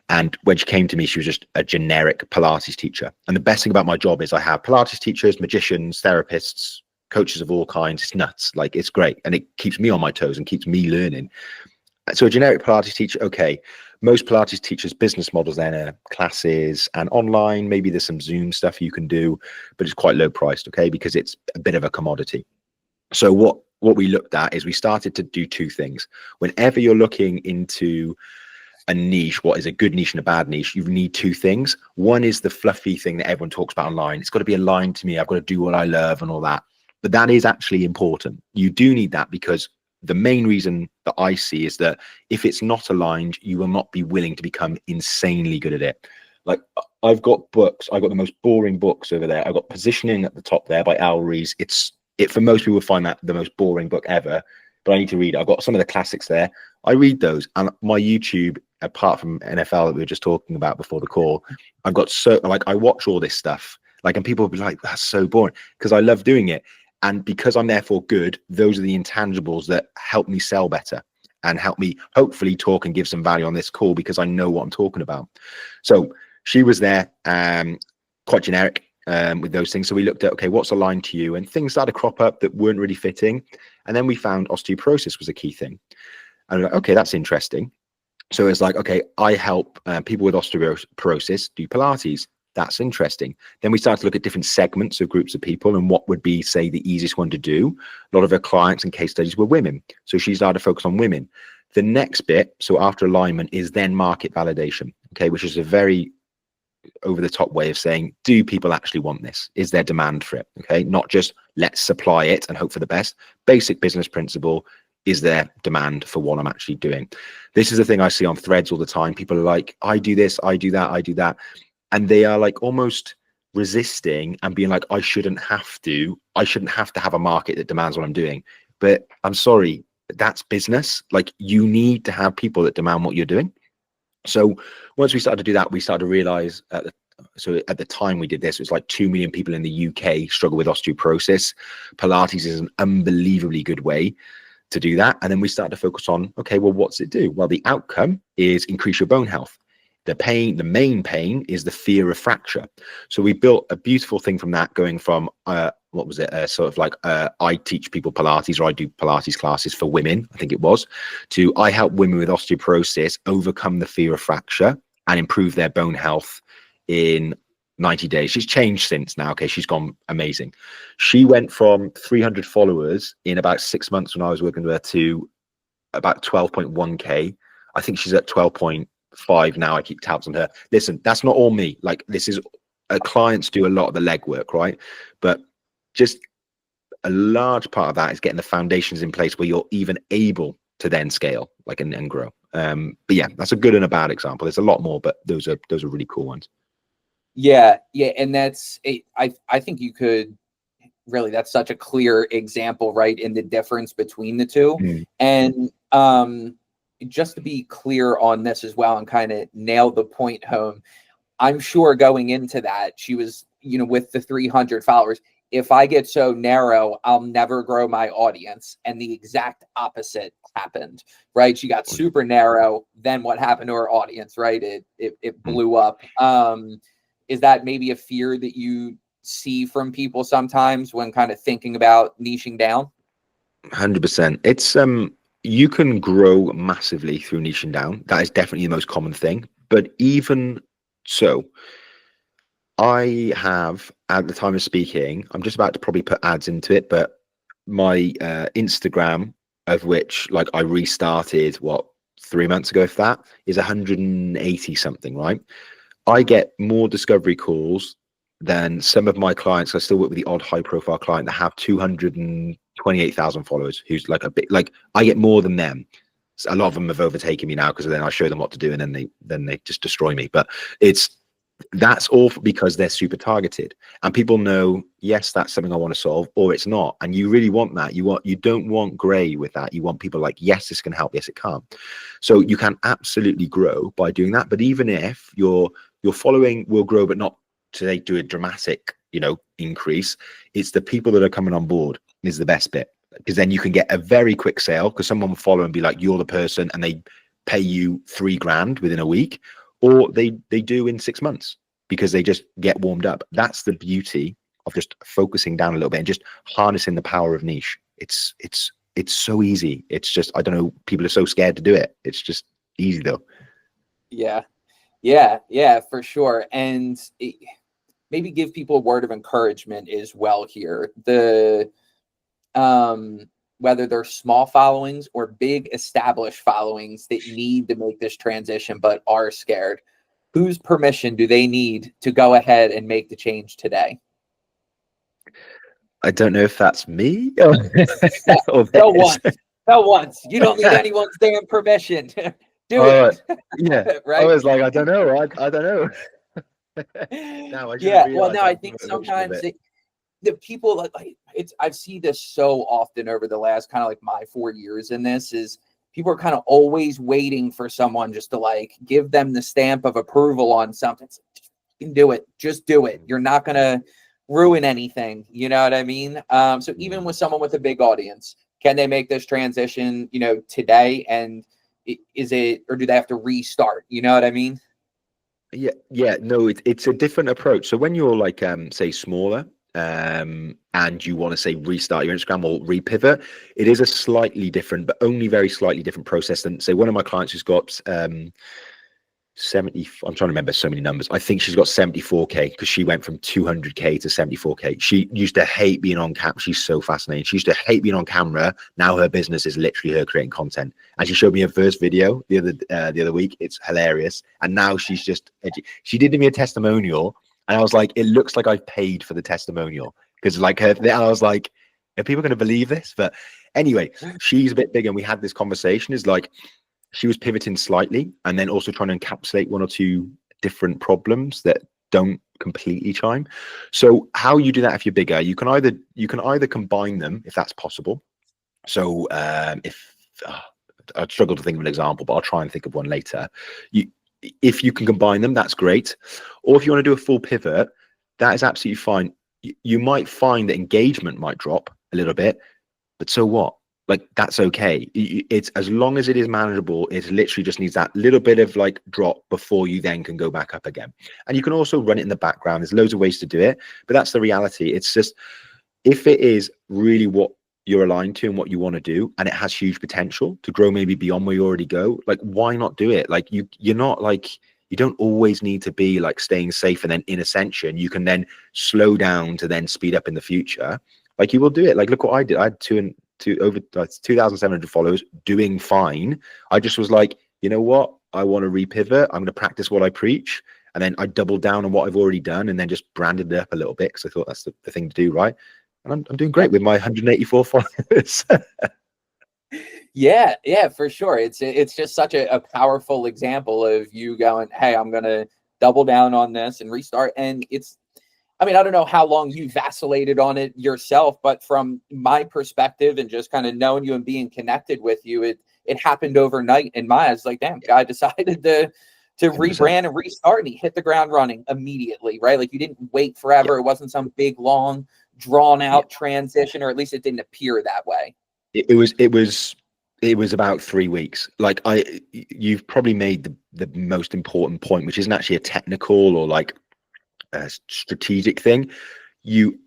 And when she came to me, she was just a generic Pilates teacher. And the best thing about my job is I have Pilates teachers, magicians, therapists, coaches of all kinds. It's nuts. Like, it's great, and it keeps me on my toes and keeps me learning. So a generic Pilates teacher, okay. Most Pilates teachers' business models then are classes and online. Maybe there's some Zoom stuff you can do, but it's quite low priced, okay, because it's a bit of a commodity. So what we looked at is we started to do two things. Whenever you're looking into a niche, what is a good niche and a bad niche, you need two things. One is the fluffy thing that everyone talks about online. It's got to be aligned to me. I've got to do what I love and all that. But that is actually important. You do need that, because the main reason that I see is that if it's not aligned, you will not be willing to become insanely good at it. Like, I've got books. I've got the most boring books over there. I've got Positioning at the top there by Al Rees. It for most people find that the most boring book ever, but I need to read it. I've got some of the classics there. I read those, and my YouTube, apart from NFL that we were just talking about before the call, I've got I watch all this stuff. Like, and people will be like, that's so boring, because I love doing it. And because I'm therefore good, those are the intangibles that help me sell better and help me hopefully talk and give some value on this call, because I know what I'm talking about. So she was there, quite generic with those things. So we looked at, okay, what's aligned to you? And things started to crop up that weren't really fitting. And then we found osteoporosis was a key thing. And we're like, okay, that's interesting. So it's like, okay, I help people with osteoporosis do Pilates. That's interesting. Then we started to look at different segments of groups of people and what would be, say, the easiest one to do. A lot of her clients and case studies were women. So she started to focus on women. The next bit, so after alignment, is then market validation, okay, which is a very over the top way of saying, do people actually want this? Is there demand for it? Okay, not just let's supply it and hope for the best. Basic business principle. Is there demand for what I'm actually doing? This is the thing I see on threads all the time. People are like, I do this, I do that, I do that. And they are like almost resisting and being like, I shouldn't have to have a market that demands what I'm doing. But I'm sorry, that's business. Like, you need to have people that demand what you're doing. So once we started to do that, we started to realize at the time we did this, it was like 2 million people in the UK struggle with osteoporosis. Pilates is an unbelievably good way to do that. And then we started to focus on, okay, well, what's it do? Well, the outcome is increase your bone health. The main pain is the fear of fracture. So we built a beautiful thing from that, going from what was it, sort of like I teach people Pilates, or I do Pilates classes for women, I think it was, to I help women with osteoporosis overcome the fear of fracture and improve their bone health in 90 days. She's changed since now. Okay, she's gone amazing. She went from 300 followers in about 6 months when I was working with her to about 12.1k. I think she's at 12.5 now. I keep tabs on her. Listen, that's not all me. Like, this is clients do a lot of the legwork, right? But just a large part of that is getting the foundations in place where you're even able to then scale, like, and grow. But yeah, that's a good and a bad example. There's a lot more, but those are really cool ones. Yeah, and that's it. I think you could really, that's such a clear example, right, in the difference between the two. And just to be clear on this as well and kind of nail the point home, I'm sure going into that, she was, with the 300 followers, if I get so narrow, I'll never grow my audience. And the exact opposite happened, right? She got super narrow. Then what happened to her audience, right? It blew up. Is that maybe a fear that you see from people sometimes when kind of thinking about niching down? 100%. It's you can grow massively through niching down. That is definitely the most common thing. But even so, I have, at the time of speaking, I'm just about to probably put ads into it, but my Instagram, of which like I restarted 3 months ago, if that is 180 something, right? I get more discovery calls than some of my clients. I still work with the odd high profile client that have 228,000 followers, who's like a bit like, I get more than them. So a lot of them have overtaken me now because then I show them what to do and then they just destroy me. But that's all because they're super targeted and people know, yes, that's something I want to solve, or it's not. And you really want that. You don't want gray with that. You want people like, yes, this can help, yes, it can't. So you can absolutely grow by doing that. But even if your following will grow, but not to they do a dramatic, increase, it's the people that are coming on board is the best bit, because then you can get a very quick sale because someone will follow and be like, you're the person, and they pay you $3,000 within a week, or they do in 6 months because they just get warmed up. That's the beauty of just focusing down a little bit and just harnessing the power of niche. It's so easy. It's just, I don't know, people are so scared to do it. It's just easy though. Yeah, for sure. And maybe give people a word of encouragement as well here. Whether they're small followings or big established followings that need to make this transition but are scared, whose permission do they need to go ahead and make the change today? I don't know if that's me or Tell once. You don't need anyone's damn permission. Do it. Yeah. Right. I was like, I don't know. I don't know. No, I think sometimes the people like I've seen this so often over the last kind of like my 4 years in this is people are kind of always waiting for someone just to like give them the stamp of approval on something. You can do it. Just do it. You're not going to ruin anything. You know what I mean? So even with someone with a big audience, can they make this transition, today? And is it, or do they have to restart? You know what I mean? Yeah. No, it's a different approach. So when you're like, say smaller, and you want to say restart your Instagram or repivot, it is a slightly different, but only very slightly different process than say one of my clients who's got 70, I'm trying to remember so many numbers. I think she's got 74K because she went from 200K to 74K. She used to hate being on camera. She's so fascinating. She used to hate being on camera. Now her business is literally her creating content. And she showed me her first video the other week. It's hilarious. And now she's just, she did me a testimonial. And I was like, it looks like I've paid for the testimonial because like her, and I was like, are people going to believe this? But anyway, she's a bit bigger. And we had this conversation is like, she was pivoting slightly and then also trying to encapsulate one or two different problems that don't completely chime. So how you do that if you're bigger, you can either combine them if that's possible. So if I'd struggle to think of an example, but I'll try and think of one later. If you can combine them, that's great. Or if you want to do a full pivot, that is absolutely fine. You might find that engagement might drop a little bit, but so what? Like, that's okay. It's as long as it is manageable, it literally just needs that little bit of like drop before you then can go back up again. And you can also run it in the background. There's loads of ways to do it, but that's the reality. It's just, if it is really what you're aligned to and what you want to do, and it has huge potential to grow maybe beyond where you already go, like, why not do it? Like, you're not like, you don't always need to be like staying safe and then in ascension. You can then slow down to then speed up in the future. Like, you will do it. Like, look what I did. I had over 2,700 followers, doing fine. I just was like, you know what? I want to repivot. I'm going to practice what I preach. And then I doubled down on what I've already done and then just branded it up a little bit because I thought that's the thing to do, right? And I'm doing great with my 184 followers. Yeah, for sure. It's just such a powerful example of you going, hey, I'm going to double down on this and restart. And I don't know how long you vacillated on it yourself, but from my perspective and just kind of knowing you and being connected with you, it happened overnight in my eyes. Like, damn, guy decided to 100%. Rebrand and restart, and he hit the ground running immediately, right? Like, you didn't wait forever. Yeah. It wasn't some big, long, drawn out transition, or at least it didn't appear that way. It was about 3 weeks. Like, you've probably made the most important point, which isn't actually a technical or like a strategic thing.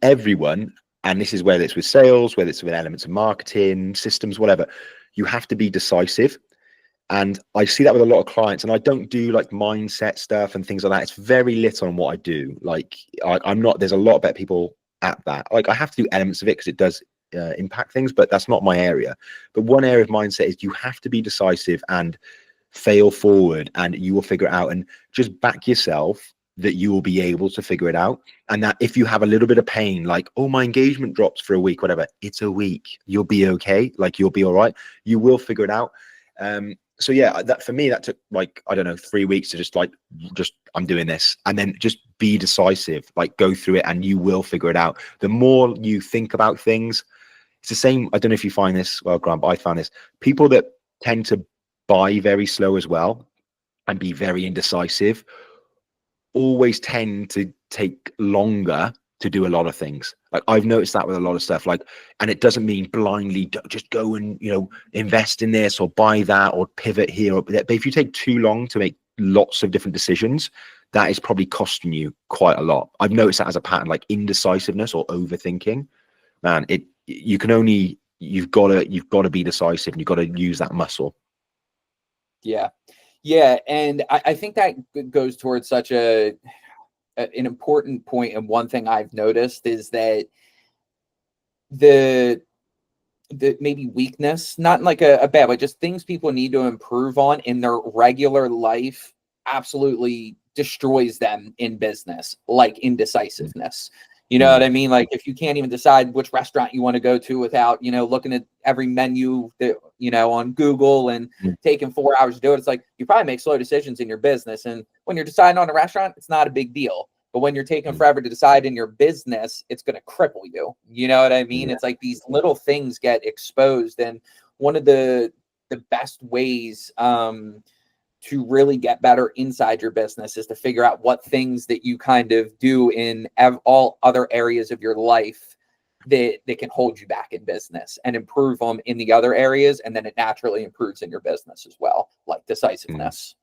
everyone, and this is whether it's with sales, whether it's with elements of marketing, systems, whatever, you have to be decisive. And I see that with a lot of clients, and I don't do like mindset stuff and things like that. It's very little on what I do. Like I'm not, there's a lot of better people at that. Like I have to do elements of it because it does impact things, but that's not my area. But one area of mindset is you have to be decisive and fail forward, and you will figure it out, and just back yourself that you will be able to figure it out. And that if you have a little bit of pain, like, oh, my engagement drops for a week, whatever, it's a week, you'll be okay. Like you'll be all right. You will figure it out. So yeah, that for me, that took like, I don't know, 3 weeks to just I'm doing this, and then just be decisive, like go through it, and you will figure it out. The more you think about things, it's the same. I don't know if you find this, well, Grant, but I found this. People that tend to buy very slow as well and be very indecisive always tend to take longer to do a lot of things. Like I've noticed that with a lot of stuff, like, and it doesn't mean blindly just go and, you know, invest in this or buy that or pivot here or there. But if you take too long to make lots of different decisions, that is probably costing you quite a lot. I've noticed that as a pattern, like indecisiveness or overthinking, man, you've got to be decisive, and you've got to use that muscle. Yeah. And I think that goes towards such an important point. And one thing I've noticed is that the maybe weakness, not in like a bad way, just things people need to improve on in their regular life absolutely destroys them in business, like indecisiveness. You know what I mean? Like if you can't even decide which restaurant you want to go to without, you know, looking at every menu that, you know, on Google and taking 4 hours to do it, it's like you probably make slow decisions in your business. And when you're deciding on a restaurant, it's not a big deal. But when you're taking forever to decide in your business, it's going to cripple you. You know what I mean? It's like these little things get exposed. And one of the best ways to really get better inside your business is to figure out what things that you kind of do in all other areas of your life that can hold you back in business, and improve them in the other areas. And then it naturally improves in your business as well, like decisiveness.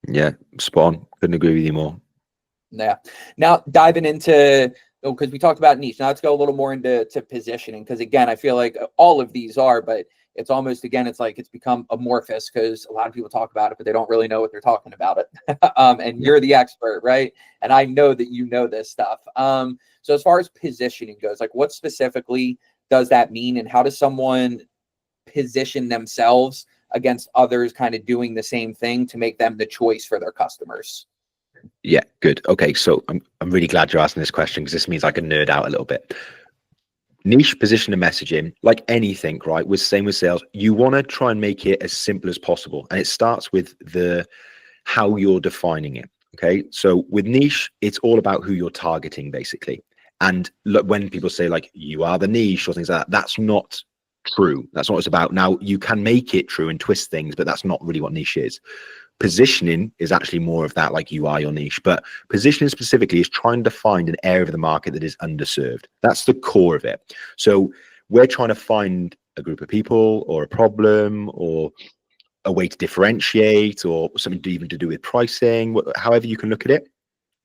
Yeah, spot on. Couldn't agree with you more. Yeah. Now diving into, because we talked about niche, now let's go a little more into positioning. Because again, I feel like all of these are, but it's almost, again, it's like it's become amorphous because a lot of people talk about it, but they don't really know what they're talking about it. And you're the expert, right? And I know that you know this stuff. So as far as positioning goes, like what specifically does that mean, and how does someone position themselves against others kind of doing the same thing to make them the choice for their customers? Yeah, good. Okay, so I'm really glad you're asking this question, because this means I can nerd out a little bit. Niche, position, and messaging, like anything, right? With same with sales, you want to try and make it as simple as possible, and it starts with how you're defining it. Okay, so with niche, it's all about who you're targeting, basically. And look, when people say like you are the niche or things like that, that's not true. That's not what it's about. Now you can make it true and twist things, but that's not really what niche is. Positioning is actually more of that, like you are your niche, but positioning specifically is trying to find an area of the market that is underserved. That's the core of it. So we're trying to find a group of people or a problem or a way to differentiate or something even to do with pricing, however you can look at it,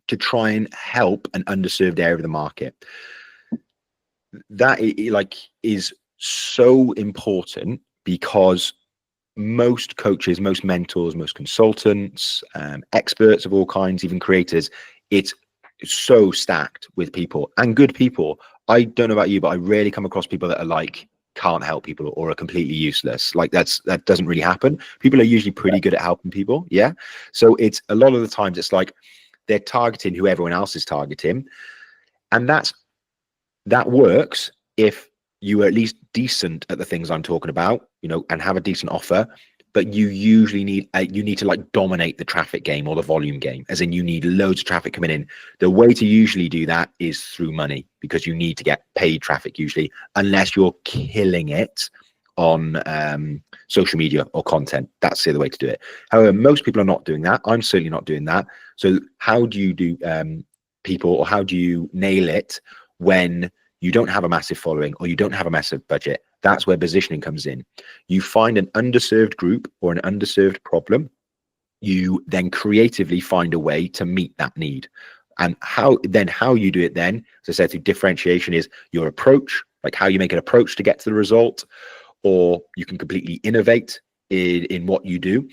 to try and help an underserved area of the market. That is so important, because most coaches, most mentors, most consultants, experts of all kinds, even creators, it's so stacked with people, and good people. I don't know about you, but I rarely come across people that are like can't help people or are completely useless. Like that doesn't really happen. People are usually pretty good at helping people. Yeah. So it's a lot of the times it's like they're targeting who everyone else is targeting, and that works if you are at least decent at the things I'm talking about, you know, and have a decent offer. But you usually need to like dominate the traffic game or the volume game, as in you need loads of traffic coming in. The way to usually do that is through money, because you need to get paid traffic usually, unless you're killing it on social media or content. That's the other way to do it. However, most people are not doing that. I'm certainly not doing that. So how do you do people, or how do you nail it when you don't have a massive following or you don't have a massive budget? That's where positioning comes in. You find an underserved group or an underserved problem. You then creatively find a way to meet that need. And how you do it then, as I said, through differentiation, is your approach, like how you make an approach to get to the result, or you can completely innovate in what you do,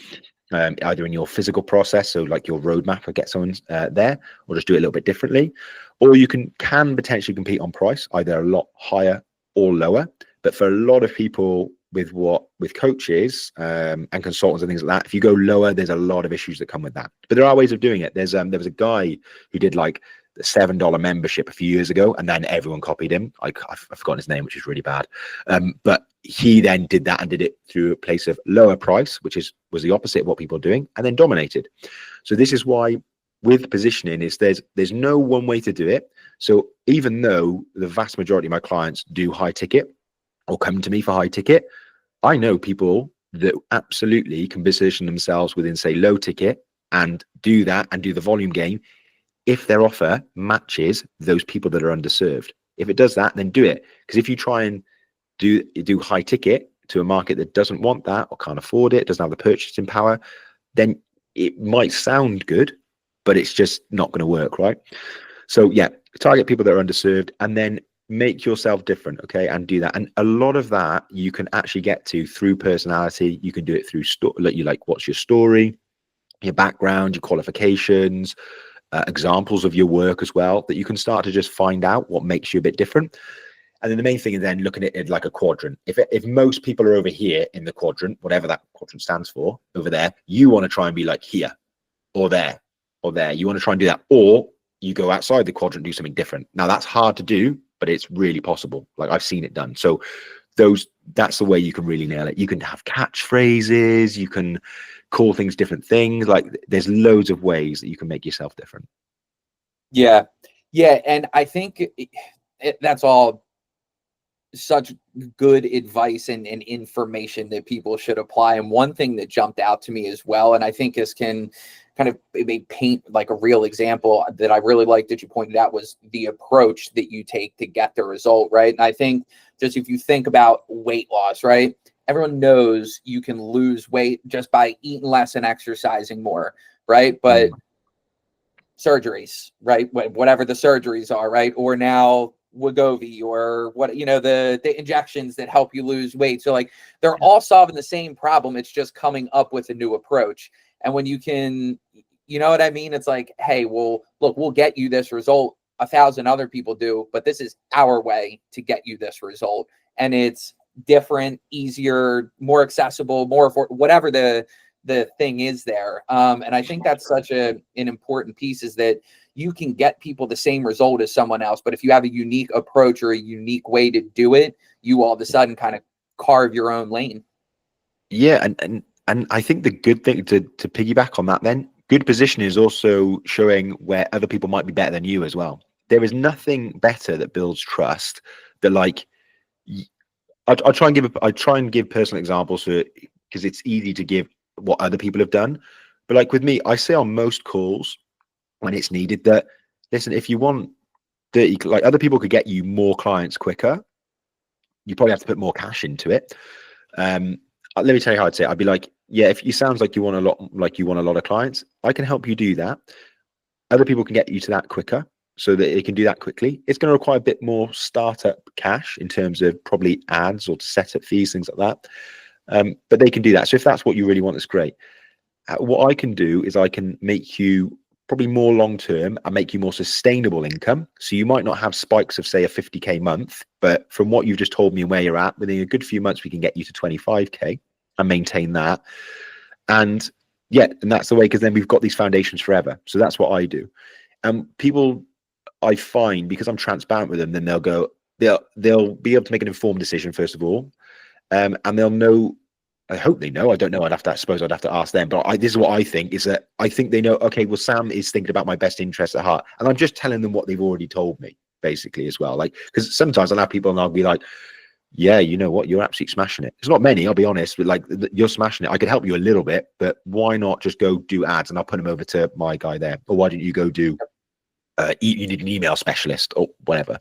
either in your physical process, so like your roadmap, or get someone there, or just do it a little bit differently, or you can potentially compete on price, either a lot higher or lower. But for a lot of people with coaches and consultants and things like that, if you go lower, there's a lot of issues that come with that. But there are ways of doing it. There was a guy who did like the $7 membership a few years ago, and then everyone copied him. I've forgotten his name, which is really bad. But he then did that and did it through a place of lower price, which was the opposite of what people are doing, and then dominated. So this is why with positioning is there's no one way to do it. So even though the vast majority of my clients do high ticket or come to me for high ticket, I know people that absolutely can position themselves within, say, low ticket and do that and do the volume game if their offer matches those people that are underserved. If it does that, then do it. Because if you try and do high ticket to a market that doesn't want that or can't afford it, doesn't have the purchasing power, then it might sound good, but it's just not going to work, right? So yeah, target people that are underserved and then make yourself different, okay, and do that. And a lot of that you can actually get to through personality. You can do it through what's your story, your background, your qualifications, examples of your work as well, that you can start to just find out what makes you a bit different. And then the main thing is then looking at it like a quadrant. If most people are over here in the quadrant, whatever that quadrant stands for, over there, you want to try and be like here or there or there. You want to try and do that, or you go outside the quadrant, do something different. Now that's hard to do, but it's really possible. Like I've seen it done. So that's the way you can really nail it. You can have catchphrases, you can call things different things. Like there's loads of ways that you can make yourself different. Yeah. And I think that's all such good advice and information that people should apply. And one thing that jumped out to me as well, and I think this can kind of maybe paint like a real example that I really liked that you pointed out, was the approach that you take to get the result, right? And I think just if you think about weight loss, right? Everyone knows you can lose weight just by eating less and exercising more, right? But surgeries, right? Whatever the surgeries are, right? Or now Wegovy or what, the injections that help you lose weight. So like they're all solving the same problem. It's just coming up with a new approach. And when you can, you know what I mean? It's like, hey, well, look, we'll get you this result. 1,000 other people do, but this is our way to get you this result. And it's different, easier, more accessible, more affordable, whatever the thing is there. And I think that's such an important piece, is that you can get people the same result as someone else, but if you have a unique approach or a unique way to do it, you all of a sudden kind of carve your own lane. Yeah, and I think the good thing to piggyback on that, then, good position is also showing where other people might be better than you as well. There is nothing better that builds trust that, like, I try and give personal examples because it's easy to give what other people have done. But like with me, I say on most calls when it's needed that, listen, if you want 30, like other people could get you more clients quicker, you probably have to put more cash into it. Let me tell you how I'd say it. I'd be like, yeah, if you sounds like you want a lot of clients, I can help you do that. Other people can get you to that quicker, so that they can do that quickly. It's going to require a bit more startup cash in terms of probably ads or setup fees, things like that. But they can do that. So if that's what you really want, that's great. What I can do is I can make you probably more long-term and make you more sustainable income. So you might not have spikes of, say, a 50K month, but from what you've just told me and where you're at, within a good few months, we can get you to 25K and maintain that. And yeah, and that's the way, because then we've got these foundations forever. So that's what I do. And people, I find, because I'm transparent with them, then they'll be able to make an informed decision, first of all. And they'll know, I hope they know, I don't know, I'd have to ask them, but this is what I think, is that I think they know, okay, well, Sam is thinking about my best interest at heart. And I'm just telling them what they've already told me, basically, as well. Like, because sometimes I'll have people and I'll be like, yeah, you know what, you're absolutely smashing it. It's not many, I'll be honest, but like, you're smashing it. I could help you a little bit, but why not just go do ads and I'll put them over to my guy there? Or why don't you go do you need an email specialist or whatever.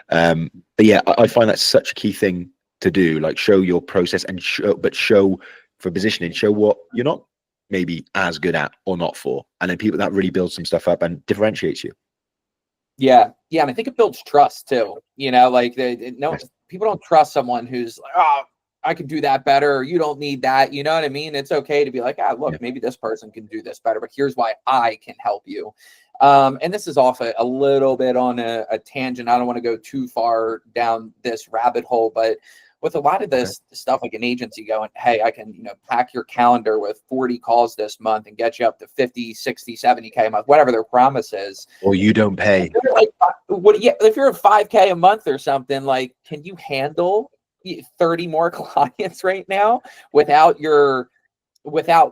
But yeah, I find that's such a key thing to do, like show your process and show for positioning, show what you're not maybe as good at or not for. And then people, that really builds some stuff up and differentiates you. Yeah. Yeah. And I think it builds trust too. You know, like no, people don't trust someone who's like, oh, I could do that better. Or you don't need that. You know what I mean? It's okay to be like, Yeah. look, maybe this person can do this better, but here's why I can help you. And this is off a little bit on a tangent. I don't want to go too far down this rabbit hole, but with a lot of this stuff, like an agency going, hey, I can, pack your calendar with 40 calls this month and get you up to 50, 60, 70K a month, whatever their promise is. Or you don't pay. Like, if you're at 5K a month or something, like, can you handle 30 more clients right now without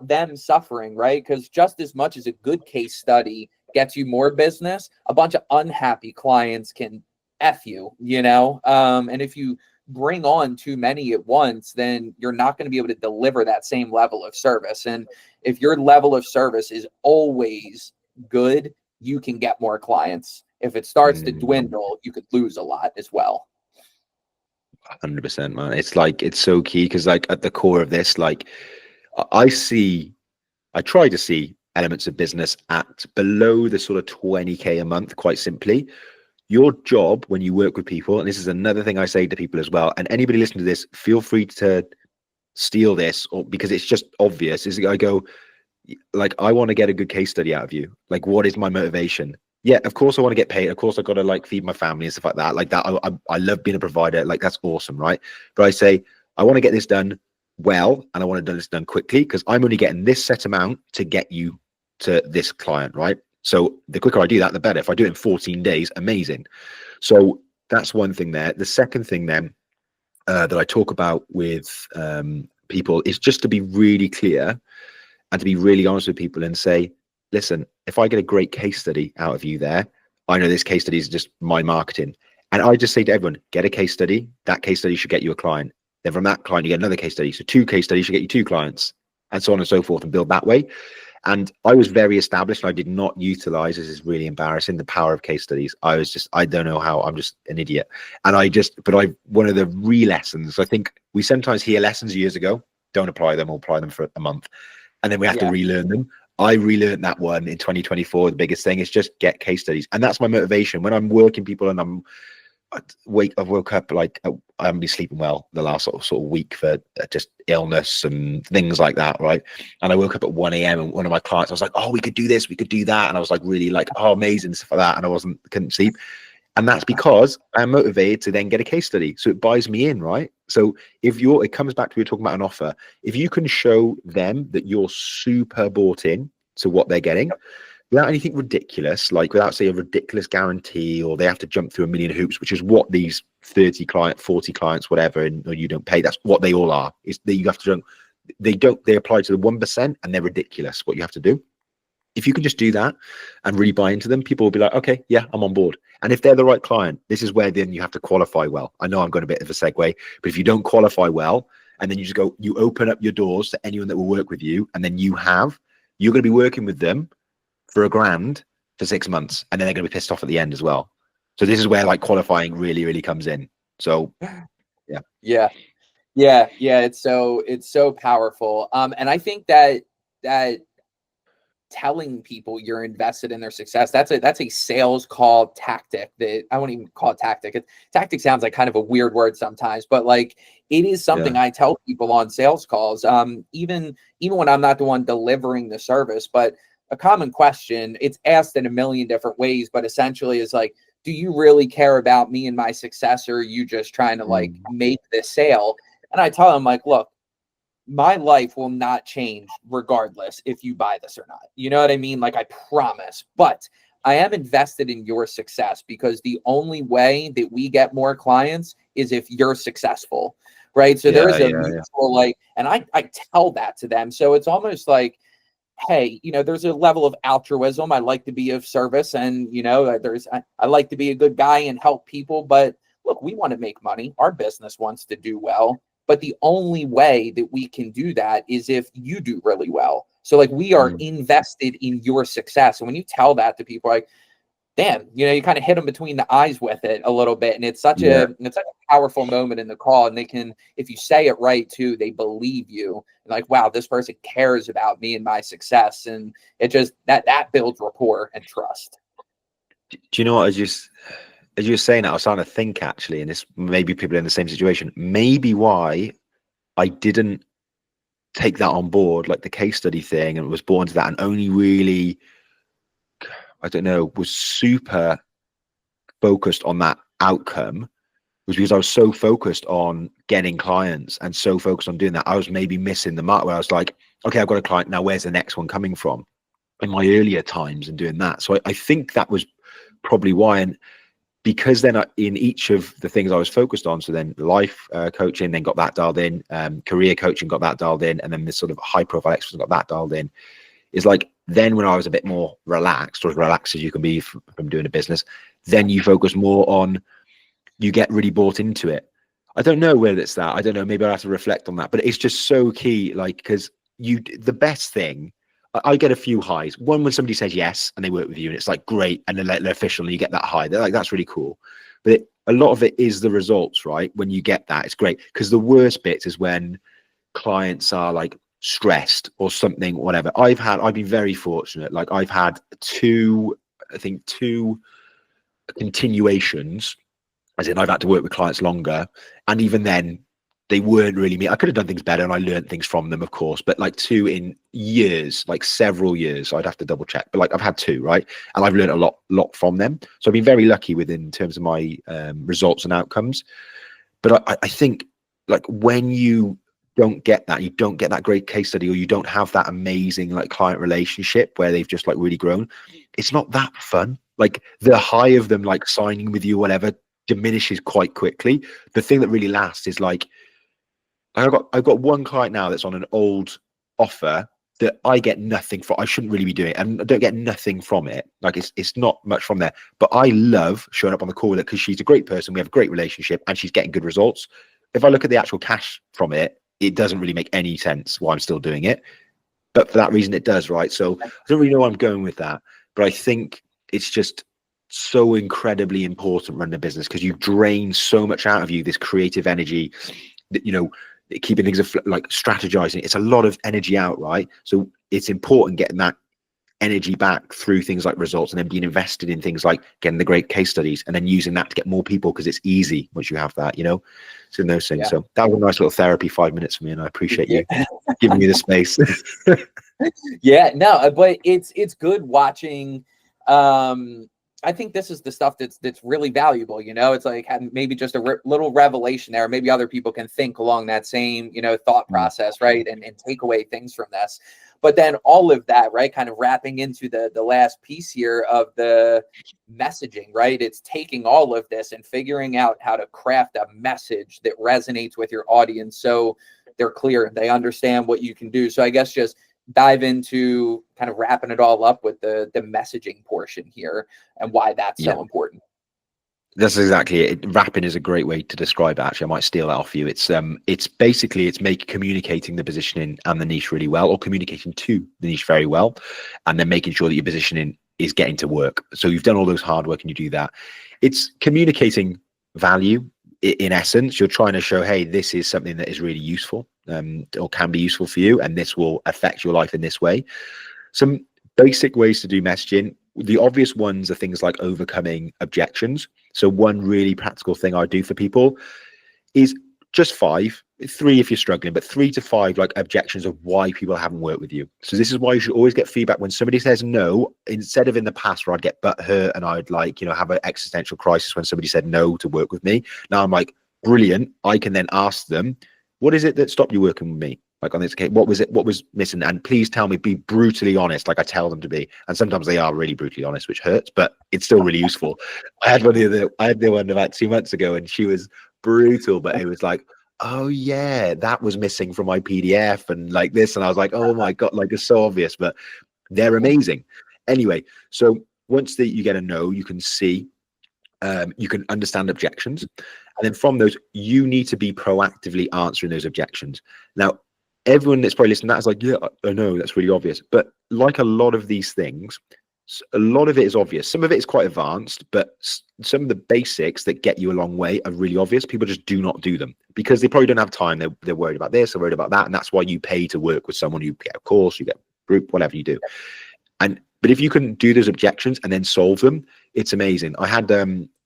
them suffering, right? Because just as much as a good case study gets you more business, a bunch of unhappy clients can F you, and if you bring on too many at once, then you're not going to be able to deliver that same level of service. And if your level of service is always good, you can get more clients. If it starts to dwindle, you could lose a lot as well. 100%, man. It's like, it's so key because like at the core of this, like I try to see elements of business at below the sort of 20K a month, quite simply. Your job when you work with people, and this is another thing I say to people as well, and anybody listening to this, feel free to steal this, or because it's just obvious, is I go, like, I want to get a good case study out of you. Like, what is my motivation? Yeah, of course I want to get paid. Of course I got to like feed my family and stuff like that. Like that, I love being a provider. Like that's awesome, right? But I say, I want to get this done well, and I want to do this done quickly because I'm only getting this set amount to get you to this client, right? So the quicker I do that, the better. If I do it in 14 days, amazing. So that's one thing there. The second thing then that I talk about with people is just to be really clear and to be really honest with people and say, listen, if I get a great case study out of you there, I know this case study is just my marketing. And I just say to everyone, get a case study. That case study should get you a client. Then from that client, you get another case study. So 2 case studies should get you 2 clients, and so on and so forth, and build that way. And I was very established. I did not utilize, this is really embarrassing, the power of case studies. I don't know how, I'm just an idiot. And one of the lessons, I think we sometimes hear lessons years ago, don't apply them or apply them for a month. And then we have to relearn them. I relearned that one in 2024. The biggest thing is just get case studies. And that's my motivation. When I'm working people and I've woke up like I haven't been sleeping well the last sort of week for just illness and things like that, right? And I woke up at 1 a.m. and one of my clients, I was like, oh, we could do this, we could do that, and I was like really like, oh, amazing, stuff like that, and I couldn't sleep. And that's because I'm motivated to then get a case study, so it buys me in, right? So it comes back to, we were talking about an offer. If you can show them that you're super bought in to what they're getting, without anything ridiculous, like without say a ridiculous guarantee, or they have to jump through a million hoops, which is what these 40 clients, whatever, or you don't pay, that's what they all are. Is that you have to they apply to the 1% and they're ridiculous what you have to do. If you can just do that and really buy into them, people will be like, okay, yeah, I'm on board. And if they're the right client, this is where then you have to qualify well. I know I'm going a bit of a segue, but if you don't qualify well, and then you open up your doors to anyone that will work with you, and then you're going to be working with them for $1,000 for 6 months, and then they're going to be pissed off at the end as well. So this is where like qualifying really, really comes in. So yeah. It's so powerful. And I think that telling people you're invested in their success, that's a sales call tactic that I won't even call it tactic. Tactic sounds like kind of a weird word sometimes, but like it is something I tell people on sales calls, even when I'm not the one delivering the service. But a common question, it's asked in a million different ways, but essentially is like, do you really care about me and my success, or are you just trying to like make this sale? And I tell them like, look, my life will not change regardless if you buy this or not. You know what I mean? Like, I promise. But I am invested in your success, because the only way that we get more clients is if you're successful, right? So there is a mutual like, and I tell that to them. So it's almost like, hey, there's a level of altruism. I like to be of service, and I like to be a good guy and help people. But look, we want to make money. Our business wants to do well. But the only way that we can do that is if you do really well. So like, we are invested in your success. And when you tell that to people, like, damn, you kind of hit them between the eyes with it a little bit. And it's such a powerful moment in the call. And they can, if you say it right too, they believe you. Like, wow, this person cares about me and my success. And it just, that builds rapport and trust. Do you know what? As you were saying that, I was starting to think actually, and this maybe people are in the same situation. Maybe why I didn't take that on board, like the case study thing, and was born to that, and only really, I don't know, was super focused on that outcome, was because I was so focused on getting clients and so focused on doing that. I was maybe missing the mark where I was like, okay, I've got a client now. Where's the next one coming from? In my earlier times and doing that. So I think that was probably why. And because then in each of the things I was focused on, so then life coaching, then got that dialed in, career coaching, got that dialed in, and then this sort of high profile extras got that dialed in, is like, then when I was a bit more relaxed, or as relaxed as you can be from doing a business, then you focus more on, you get really bought into it. I don't know whether it's that, I don't know, maybe I'll have to reflect on that, but it's just so key, like, because the best thing, I get a few highs. One, when somebody says yes and they work with you and it's like great, and then they're official and you get that high, they're like, that's really cool. But a lot of it is the results, right? When you get that, it's great. Because the worst bit is when clients are like stressed or something, whatever. I've been very fortunate. Like I've had two continuations, as in I've had to work with clients longer, and even then they weren't really me. I could have done things better and I learned things from them, of course, but like two in years, like several years, I'd have to double check, but like I've had two, right? And I've learned a lot from them. So I've been very lucky in terms of my results and outcomes. But I think like when you don't get that, you don't get that great case study, or you don't have that amazing like client relationship where they've just like really grown, it's not that fun. Like the high of them like signing with you, whatever, diminishes quite quickly. The thing that really lasts is like, I've got one client now that's on an old offer that I get nothing from. I shouldn't really be doing it, and I don't get nothing from it. Like it's not much from there. But I love showing up on the call with her because she's a great person. We have a great relationship, and she's getting good results. If I look at the actual cash from it, it doesn't really make any sense why I'm still doing it. But for that reason, it does, right? So I don't really know where I'm going with that, but I think it's just so incredibly important running a business because you drain so much out of you, this creative energy that, you know, keeping things like strategizing, it's a lot of energy out, right? So it's important getting that energy back through things like results, and then being invested in things like getting the great case studies, and then using that to get more people because it's easy once you have that, you know. So in those things. Yeah. So that was a nice little therapy 5 minutes for me, and I appreciate you giving me the space. Yeah, no, but it's good watching. I think this is the stuff that's really valuable. You know, it's like having maybe just a little revelation there. Maybe other people can think along that same, you know, thought process, right? And take away things from this. But then all of that, right, kind of wrapping into the last piece here of the messaging, right? It's taking all of this and figuring out how to craft a message that resonates with your audience so they're clear and they understand what you can do. So I guess just dive into kind of wrapping it all up with the messaging portion here and why that's so important. That's exactly it. Wrapping is a great way to describe it. Actually, I might steal that off you. It's basically communicating the positioning and the niche really well, or communicating to the niche very well, and then making sure that your positioning is getting to work. So you've done all those hard work and you do that. It's communicating value. In essence, you're trying to show, hey, this is something that is really useful, or can be useful for you, and this will affect your life in this way. Some basic ways to do messaging. The obvious ones are things like overcoming objections. So one really practical thing I do for people is just 3 if you're struggling, but 3 to 5 like objections of why people haven't worked with you. So this is why you should always get feedback when somebody says no, instead of in the past where I'd get butthurt and I'd like, you know, have an existential crisis when somebody said no to work with me. Now I'm like, brilliant. I can then ask them, what is it that stopped you working with me? Like on this case, what was missing? And please tell me, be brutally honest, like I tell them to be. And sometimes they are really brutally honest, which hurts, but it's still really useful. I had the one about 2 months ago, and she was brutal, but it was like, oh yeah, that was missing from my PDF and like this. And I was like, oh my God, like it's so obvious, but they're amazing. Anyway, so once you get a no, you can see, you can understand objections. And then from those, you need to be proactively answering those objections. Now, everyone that's probably listening to that is like, yeah, I know that's really obvious. But like a lot of these things, a lot of it is obvious. Some of it is quite advanced, but some of the basics that get you a long way are really obvious. People just do not do them because they probably don't have time. They're worried about this, they're worried about that. And that's why you pay to work with someone. You get a course, you get a group, whatever you do. But if you can do those objections and then solve them, it's amazing. I had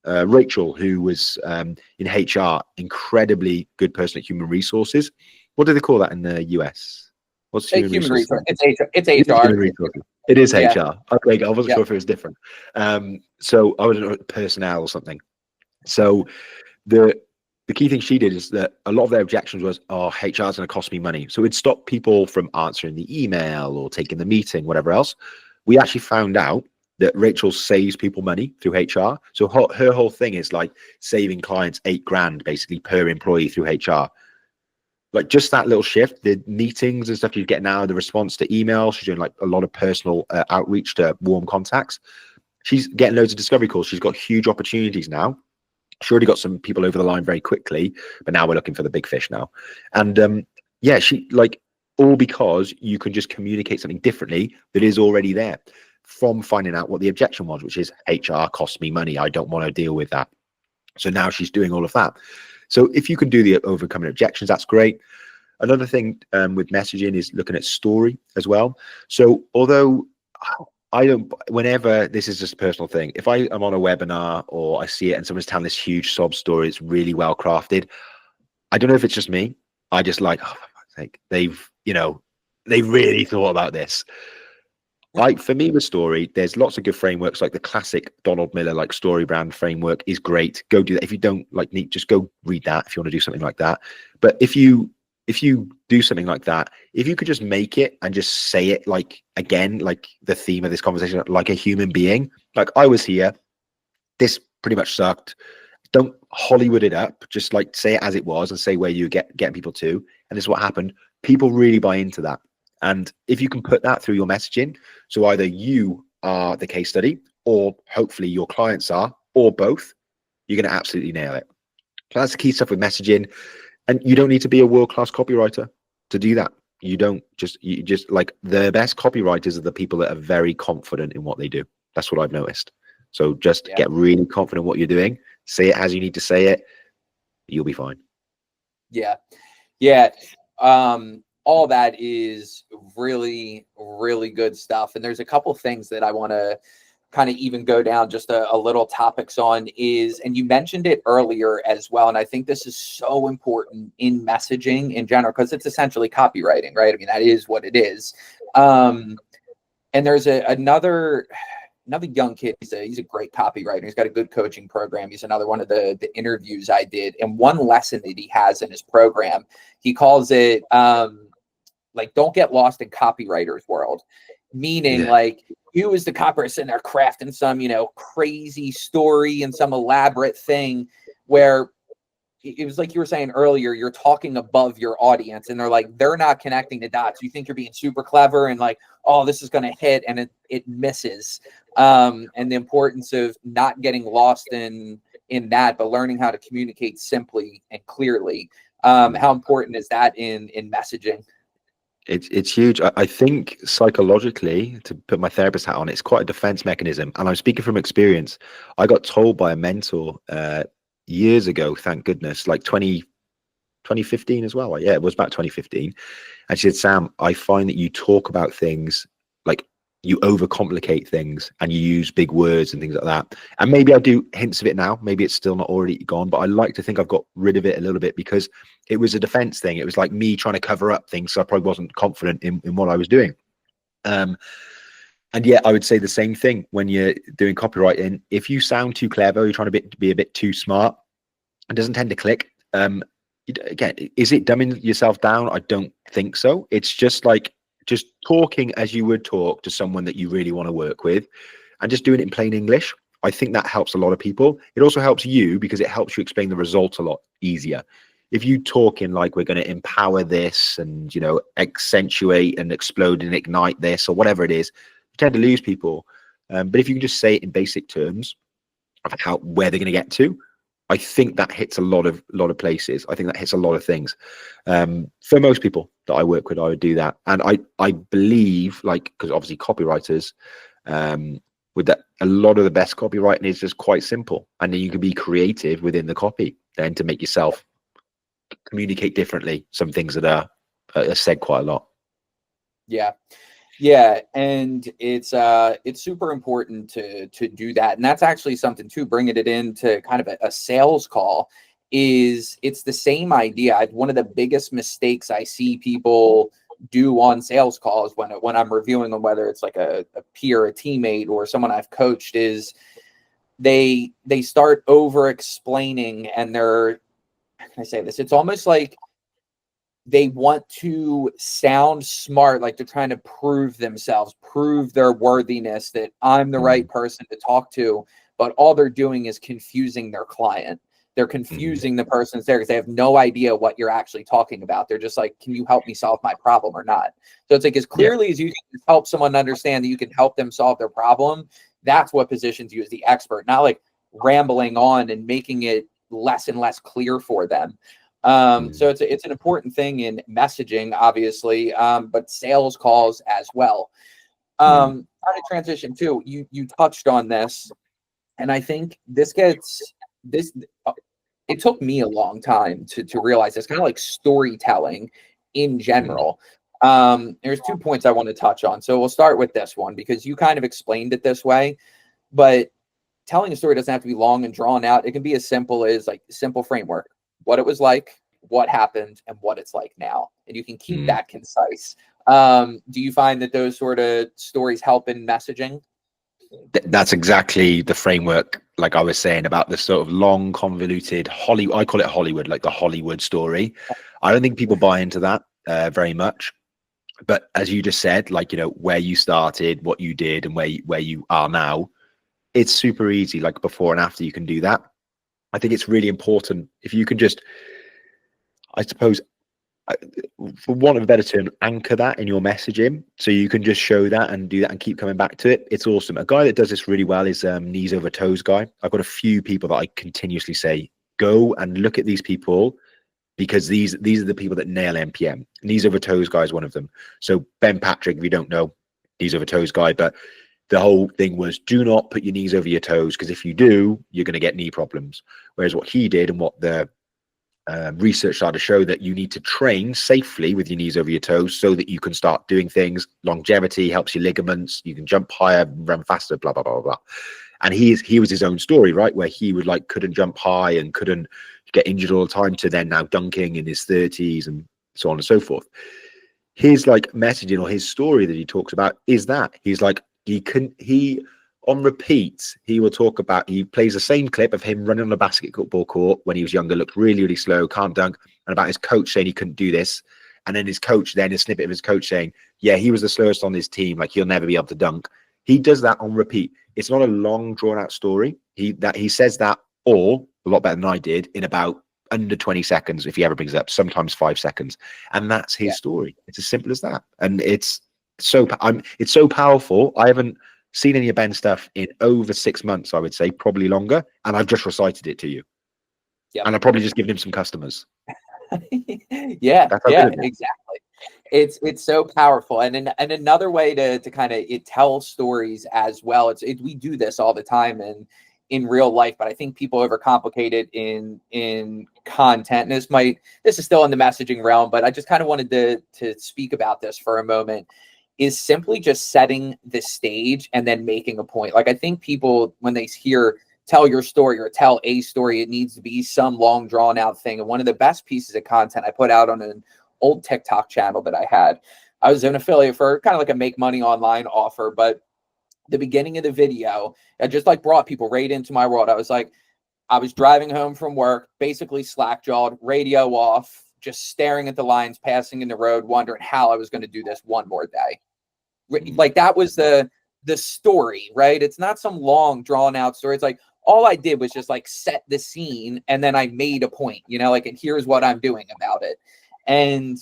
Rachel, who was in HR, incredibly good person at human resources. What do they call that in the US? What's Hey, human human resources? resource. It's It is HR. human resources. It is Yeah. HR. Okay, I wasn't Yeah. sure if it was different. So I was personnel or something. So the key thing she did is that a lot of their objections was, oh, HR is going to cost me money. So it'd stop people from answering the email or taking the meeting, whatever else. We actually found out that Rachel saves people money through HR. So her whole thing is like saving clients $8,000 basically per employee through HR. Like just that little shift, the meetings and stuff you get now, the response to email, she's doing like a lot of personal outreach to warm contacts. She's getting loads of discovery calls. She's got huge opportunities now. She already got some people over the line very quickly, but now we're looking for the big fish now. And yeah, she like all because you can just communicate something differently that is already there from finding out what the objection was, which is HR costs me money. I don't want to deal with that. So now she's doing all of that. So if you can do the overcoming objections, that's great. Another thing with messaging is looking at story as well. So although I don't, whenever, this is just a personal thing, if I am on a webinar or I see it and someone's telling this huge sob story, it's really well crafted. I don't know if it's just me. I just like, oh, for fuck's sake, they've really thought about this. Like for me with story, there's lots of good frameworks, like the classic Donald Miller, like story brand framework is great. Go do that. If you don't like need, just go read that if you want to do something like that. But if you do something like that, if you could just make it and just say it like, again, like the theme of this conversation, like a human being, like I was here, this pretty much sucked. Don't Hollywood it up, just like say it as it was and say where you get people to. And this is what happened. People really buy into that. And if you can put that through your messaging, so either you are the case study or hopefully your clients are, or both, you're going to absolutely nail it. So that's the key stuff with messaging. And you don't need to be a world-class copywriter to do that. You just like the best copywriters are the people that are very confident in what they do. That's what I've noticed. So just get really confident in what you're doing. Say it as you need to say it. You'll be fine. Yeah. Yeah. All that is really, really good stuff. And there's a couple things that I want to kind of even go down just a little topics on is, and you mentioned it earlier as well. And I think this is so important in messaging in general, because it's essentially copywriting, right? I mean, that is what it is. And there's another young kid. He's a great copywriter. He's got a good coaching program. He's another one of the interviews I did. And one lesson that he has in his program, he calls it like, don't get lost in copywriter's world. Meaning like you as the copywriter sitting there crafting some, crazy story and some elaborate thing where it was like you were saying earlier, you're talking above your audience and they're not connecting the dots. You think you're being super clever and like, oh, this is going to hit, and it misses. And the importance of not getting lost in that, but learning how to communicate simply and clearly. How important is that in messaging? It's huge. I think psychologically, to put my therapist hat on, it's quite a defense mechanism. And I'm speaking from experience. I got told by a mentor years ago, thank goodness, like 2015 as well. Yeah, it was about 2015. And she said, Sam, I find that you talk about things like you overcomplicate things and you use big words and things like that. And maybe I do hints of it now. Maybe it's still not already gone, but I like to think I've got rid of it a little bit because it was a defense thing. It was like me trying to cover up things. So I probably wasn't confident in what I was doing. And yet I would say the same thing when you're doing copywriting. If you sound too clever, you're trying to be a bit too smart, it doesn't tend to click. Again, is it dumbing yourself down? I don't think so. It's just like just talking as you would talk to someone that you really want to work with and just doing it in plain English. I think that helps a lot of people. It also helps you because it helps you explain the result a lot easier. If you talk in like, we're going to empower this and, accentuate and explode and ignite this or whatever it is, you tend to lose people. But if you can just say it in basic terms of where they're going to get to, I think that hits a lot of places. I think that hits a lot of things. For most people that I work with, I would do that. And I believe, like, because obviously copywriters, with that, a lot of the best copywriting is just quite simple. And then you can be creative within the copy then to make yourself communicate differently. Some things that are said quite a lot. Yeah. Yeah, and it's super important to do that. And that's actually something too, bringing it into kind of a sales call is it's the same idea. One of the biggest mistakes I see people do on sales calls when I'm reviewing them, whether it's like a peer, a teammate, or someone I've coached, is they start over explaining, and how can I say this? It's almost like they want to sound smart, like they're trying to prove themselves, prove their worthiness, that I'm the right Mm, person to talk to. But all they're doing is confusing their client. They're mm, confusing the person that's there because they have no idea what you're actually talking about. They're just like, can you help me solve my problem or not? So it's like, as yeah. clearly as you can help someone understand that you can help them solve their problem, that's what positions you as the expert, not like rambling on and making it less and less clear for them. So Mm, it's an important thing in messaging, obviously, but sales calls as well. mm, Kind of transition too. You touched on this, and I think this. uh, It took me a long time to realize this, kind of like storytelling in mm, general. There's 2 points I want to touch on. So we'll start with this one because you kind of explained it this way, but telling a story doesn't have to be long and drawn out. It can be as simple as like simple framework, what it was like, what happened, and what it's like now. And you can keep mm. that concise. Do you find that those sort of stories help in messaging? That's exactly the framework, like I was saying about this sort of long, convoluted Hollywood. I call it Hollywood, like the Hollywood story. I don't think people buy into that very much. But as you just said, like, where you started, what you did, and where you are now, it's super easy. Like before and after, you can do that. I think it's really important if you can just, I suppose, I- for want of a better term, anchor that in your messaging, so you can just show that and do that and keep coming back to it. It's awesome. A guy that does this really well is knees over toes guy. I've got a few people that I continuously say, go and look at these people, because these are the people that nail MPM. Knees over toes guy is one of them. So Ben Patrick, if you don't know, knees over toes guy, but the whole thing was, do not put your knees over your toes, because if you do, you're going to get knee problems. Whereas what he did and what the research started to show, that you need to train safely with your knees over your toes so that you can start doing things. Longevity helps your ligaments. You can jump higher, run faster, blah, blah, blah, blah. And he was his own story, right? Where he would couldn't jump high and couldn't get injured all the time, to then now dunking in his 30s and so on and so forth. His messaging, or his story that he talks about, is that he's like, he on repeat, he will talk about, he plays the same clip of him running on a basketball court when he was younger, looked really, really slow, can't dunk, and about his coach saying he couldn't do this. And then his coach, then a snippet of his coach saying, yeah, he was the slowest on his team, like he'll never be able to dunk. He does that on repeat. It's not a long, drawn out story. He says that all a lot better than I did in about under 20 seconds, if he ever brings it up, sometimes 5 seconds. And that's Yeah. his story. It's as simple as that. And it's so powerful. I haven't seen any of Ben's stuff in over 6 months, I would say, probably longer. And I've just recited it to you. Yep. And I've probably just given him some customers. Yeah, That's how good yeah, it is. exactly. It's so powerful, and another way to kind of tell stories as well. We do this all the time in real life, but I think people overcomplicate it in content. And this is still in the messaging realm, but I just kind of wanted to speak about this for a moment. Is simply just setting the stage and then making a point. Like I think people, when they hear tell your story or tell a story, it needs to be some long drawn out thing. And one of the best pieces of content I put out on an old TikTok channel that I was an affiliate for, kind of like a make money online offer, but the beginning of the video, I just brought people right into my world. I was driving home from work, basically slack jawed, radio off, just staring at the lines passing in the road, wondering how I was going to do this one more day. Mm, Like that was the story, right? It's not some long drawn out story. It's like all I did was just set the scene, and then I made a point, and here's what I'm doing about it. And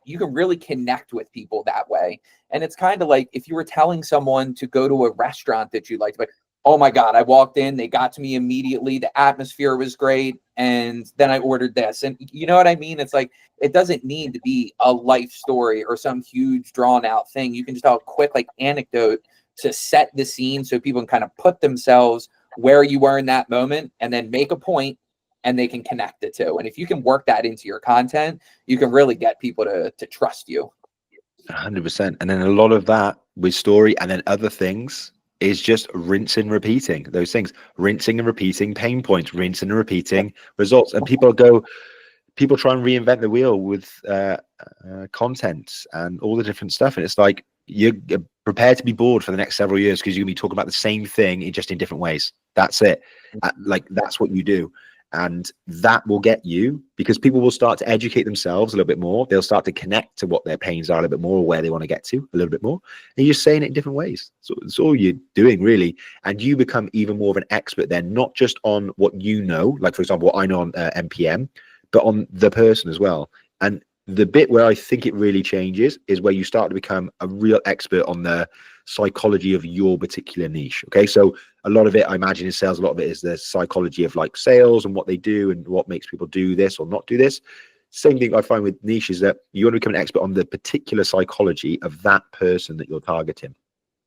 you can really connect with people that way. And it's kind of like if you were telling someone to go to a restaurant that you liked, but oh my God, I walked in, they got to me immediately, the atmosphere was great, and then I ordered this. And you know what I mean? It's like it doesn't need to be a life story or some huge drawn out thing. You can just tell a quick anecdote to set the scene so people can kind of put themselves where you were in that moment and then make a point, and they can connect the two. And if you can work that into your content, you can really get people to trust you. 100%. And then a lot of that with story and then other things is just rinse and repeating those things, rinsing and repeating pain points, rinsing and repeating results. And people try and reinvent the wheel with content and all the different stuff. And it's like, you're prepared to be bored for the next several years because you're gonna be talking about the same thing just in different ways. That's it. Like, that's what you do. And that will get you, because people will start to educate themselves a little bit more. They'll start to connect to what their pains are a little bit more, or where they want to get to a little bit more. And you're saying it in different ways. So it's all you're doing, really. And you become even more of an expert then, not just on what you know, like, for example, what I know on MPM, but on the person as well. And the bit where I think it really changes is where you start to become a real expert on the psychology of your particular niche. Okay, so a lot of it, I imagine, in sales, a lot of it is the psychology of like sales and what they do and what makes people do this or not do this. Same thing I find with niche is that you want to become an expert on the particular psychology of that person that you're targeting.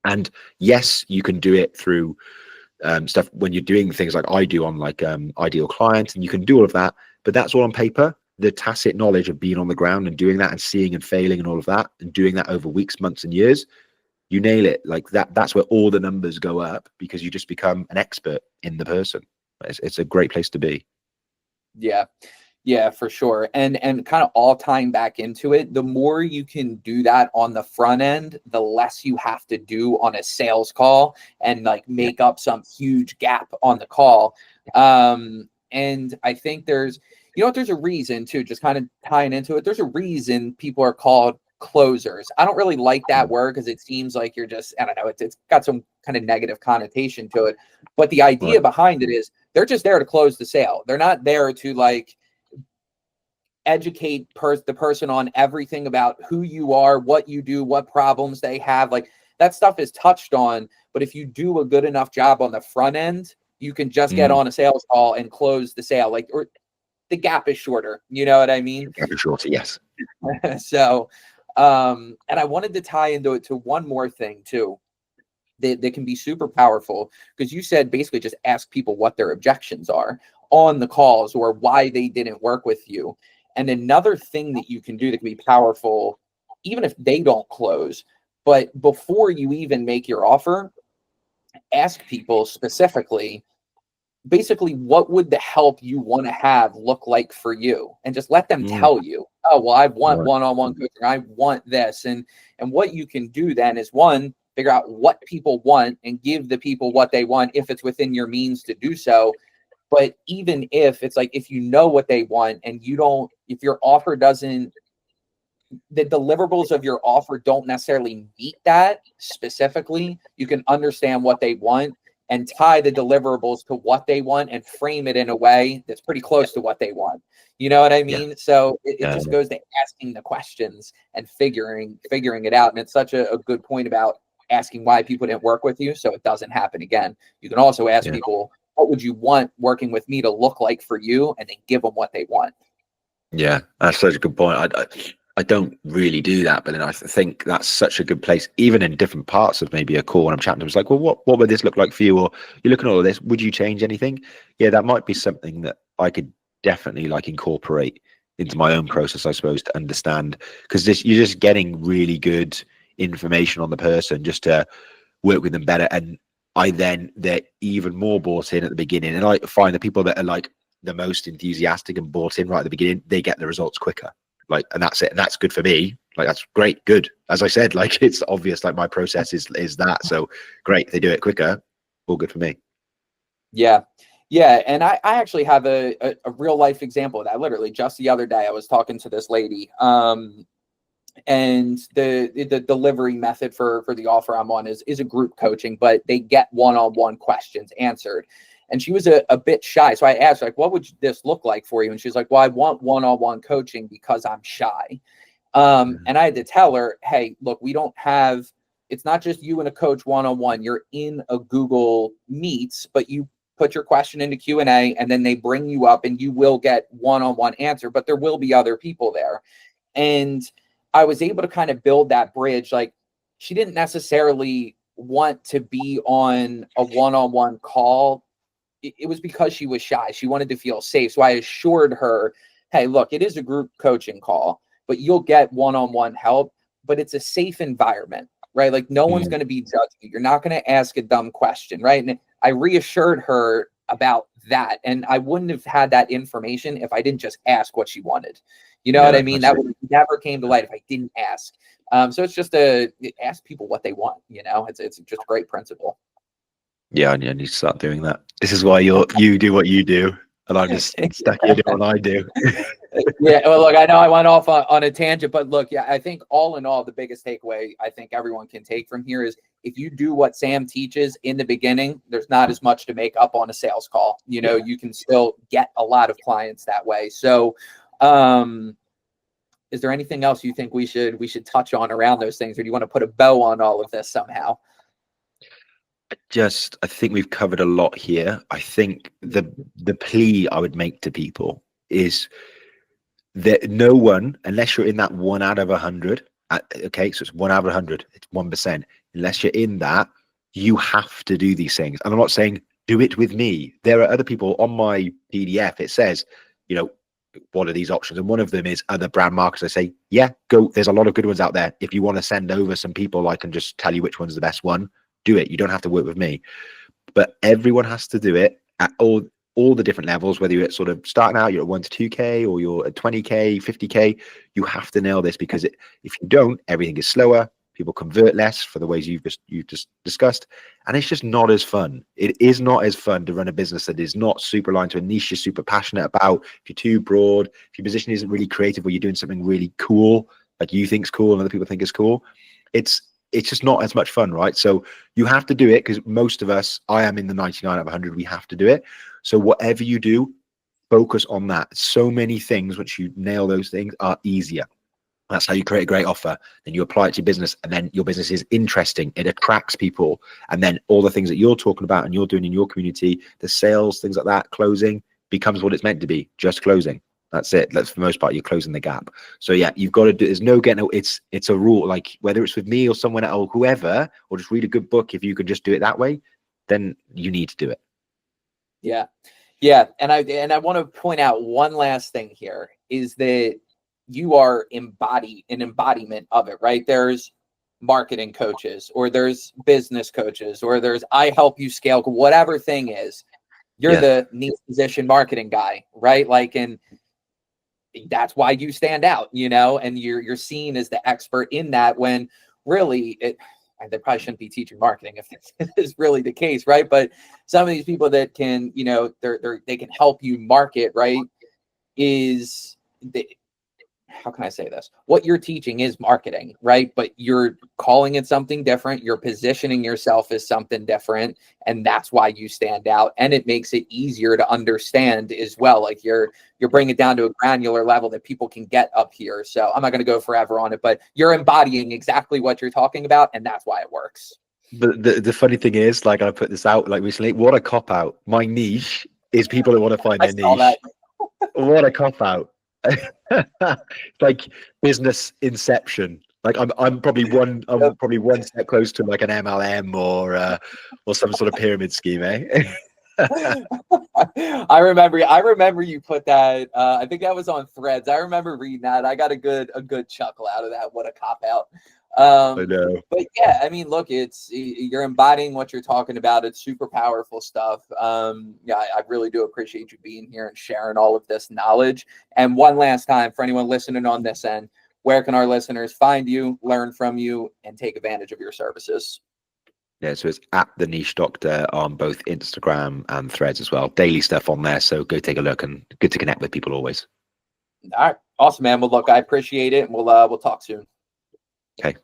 And yes, you can do it through stuff when you're doing things like I do on like ideal clients, and you can do all of that, but that's all on paper. The tacit knowledge of being on the ground and doing that and seeing and failing and all of that and doing that over weeks, months, and years, you nail it. Like that's where all the numbers go up, because you just become an expert in the person. It's a great place to be. Yeah, for sure. And kind of all tying back into it, the more you can do that on the front end, the less you have to do on a sales call and like make up some huge gap on the call. And I think there's a reason too, just kind of tying into it. There's a reason people are called closers. I don't really like that word because it seems like you're just, I don't know, it's got some kind of negative connotation to it. But the idea behind it is they're just there to close the sale. They're not there to like educate the person on everything about who you are, what you do, what problems they have. Like that stuff is touched on. But if you do a good enough job on the front end, you can just get on a sales call and close the sale. Like, or the gap is shorter. You know what I mean? Gap is shorter, yes. So, and I wanted to tie into it to one more thing too, that can be super powerful, because you said basically just ask people what their objections are on the calls or why they didn't work with you. And another thing that you can do that can be powerful, even if they don't close, but before you even make your offer, ask people specifically, basically, what would the help you want to have look like for you? And just let them tell you, oh, well, I want one-on-one coaching. I want this. And what you can do then is, one, figure out what people want and give the people what they want if it's within your means to do so. But even if it's like, if you know what they want and you don't, if your offer doesn't, the deliverables of your offer don't necessarily meet that specifically, you can understand what they want and tie the deliverables to what they want and frame it in a way that's pretty close to what they want. You know what I mean? So it just goes to asking the questions and figuring it out. And it's such a good point about asking why people didn't work with you so it doesn't happen again. You can also ask people, what would you want working with me to look like for you? And then give them what they want. Yeah, that's such a good point. I don't really do that, but then I think that's such a good place, even in different parts of maybe a call when I'm chatting to them. It's like, well, what would this look like for you? Or you're looking at all of this, would you change anything? Yeah, that might be something that I could definitely like incorporate into my own process, I suppose, to understand, because you're just getting really good information on the person just to work with them better. And they're even more bought in at the beginning. And I find the people that are like the most enthusiastic and bought in right at the beginning, they get the results quicker. Like, and that's it. And that's good for me. Like, that's great. Good. As I said, like, it's obvious, like my process is that. So great. They do it quicker. All good for me. Yeah. Yeah. And I actually have a real life example of that. Literally just the other day, I was talking to this lady, and the delivery method for the offer I'm on is a group coaching, but they get one-on-one questions answered. And she was a bit shy. So I asked her, like, what would this look like for you? And she's like, well, I want one-on-one coaching because I'm shy. And I had to tell her, hey, look, it's not just you and a coach one-on-one. You're in a Google Meets, but you put your question into Q&A and then they bring you up and you will get one-on-one answer, but there will be other people there. And I was able to kind of build that bridge. Like, she didn't necessarily want to be on a one-on-one call. It was because she was shy. She wanted to feel safe. So I assured her, hey, look, it is a group coaching call, but you'll get one-on-one help. but it's a safe environment, right? Like no one's going to be judging you. You're not going to ask a dumb question, right? And I reassured her about that. And I wouldn't have had that information if I didn't just ask what she wanted. You know what I mean? That would have never came to light if I didn't ask. So it's just ask people what they want, you know, it's just a great principle. Yeah, I need to start doing that. This is why you do what you do, and I'm just stuck here doing what I do. Yeah, well, look, I know I went off on a tangent, but look, yeah, I think all in all, the biggest takeaway I think everyone can take from here is if you do what Sam teaches in the beginning, there's not as much to make up on a sales call. You know, you can still get a lot of clients that way. So, is there anything else you think we should touch on around those things, or do you want to put a bow on all of this somehow? I think we've covered a lot here. I think the plea I would make to people is that no one, unless you're in that 1 out of 100, okay, so it's 1 out of 100, it's 1%. Unless you're in that, you have to do these things. And I'm not saying do it with me. There are other people on my PDF. It says, you know, what are these options? And one of them is other brand marketers. I say, yeah, go. There's a lot of good ones out there. If you want to send over some people, I can just tell you which one's the best one. Do it. You don't have to work with me. But everyone has to do it at all the different levels, whether you're at sort of starting out, you're at 1 to 2K, or you're at 20K, 50K. You have to nail this, because if you don't, everything is slower. People convert less for the ways you've just discussed, and it's just not as fun. It is not as fun to run a business that is not super aligned to a niche you're super passionate about. If you're too broad, if your position isn't really creative, or you're doing something really cool, like you think's cool and other people think is cool, it's just not as much fun, right? So you have to do it, because most of us, I am in the 99 out of 100, we have to do it. So whatever you do, focus on that. So many things, once you nail those things, are easier. That's how you create a great offer. Then you apply it to your business, and then your business is interesting. It attracts people. And then all the things that you're talking about and you're doing in your community, the sales, things like that, closing, becomes what it's meant to be, just closing. That's it. That's for the most part, you're closing the gap. So yeah, you've got to do, there's no getting, it's a rule, like whether it's with me or someone else, whoever, or just read a good book, if you can just do it that way, then you need to do it. Yeah. Yeah. And I want to point out one last thing here is that you are an embodiment of it, right? There's marketing coaches, or there's business coaches, or there's I help you scale, whatever thing is, you're the niche position marketing guy, right? Like, and that's why you stand out, you know, and you're seen as the expert in that, when really they probably shouldn't be teaching marketing if this is really the case, right? But some of these people that can, you know, they can help you market, right? How can I say this? What you're teaching is marketing, right? But you're calling it something different. You're positioning yourself as something different. And that's why you stand out. And it makes it easier to understand as well. Like you're bringing it down to a granular level that people can get up here. So I'm not going to go forever on it, but you're embodying exactly what you're talking about. And that's why it works. But the funny thing is, like, I put this out like recently, what a cop out. My niche is people that want to find their niche. What a cop out. Like business inception. Like I'm probably one step close to like an MLM or some sort of pyramid scheme, eh? I remember you put that. I think that was on Threads. I remember reading that. I got a good chuckle out of that. What a cop out. I know. But yeah, I mean, look, you're embodying what you're talking about. It's super powerful stuff. Yeah, I really do appreciate you being here and sharing all of this knowledge. And one last time, for anyone listening on this end, where can our listeners find you, learn from you, and take advantage of your services? Yeah, so it's at The Niche Doctor on both Instagram and Threads as well. Daily stuff on there, so go take a look, and good to connect with people always. All right, awesome, man. Well, look, I appreciate it, and we'll talk soon. Okay,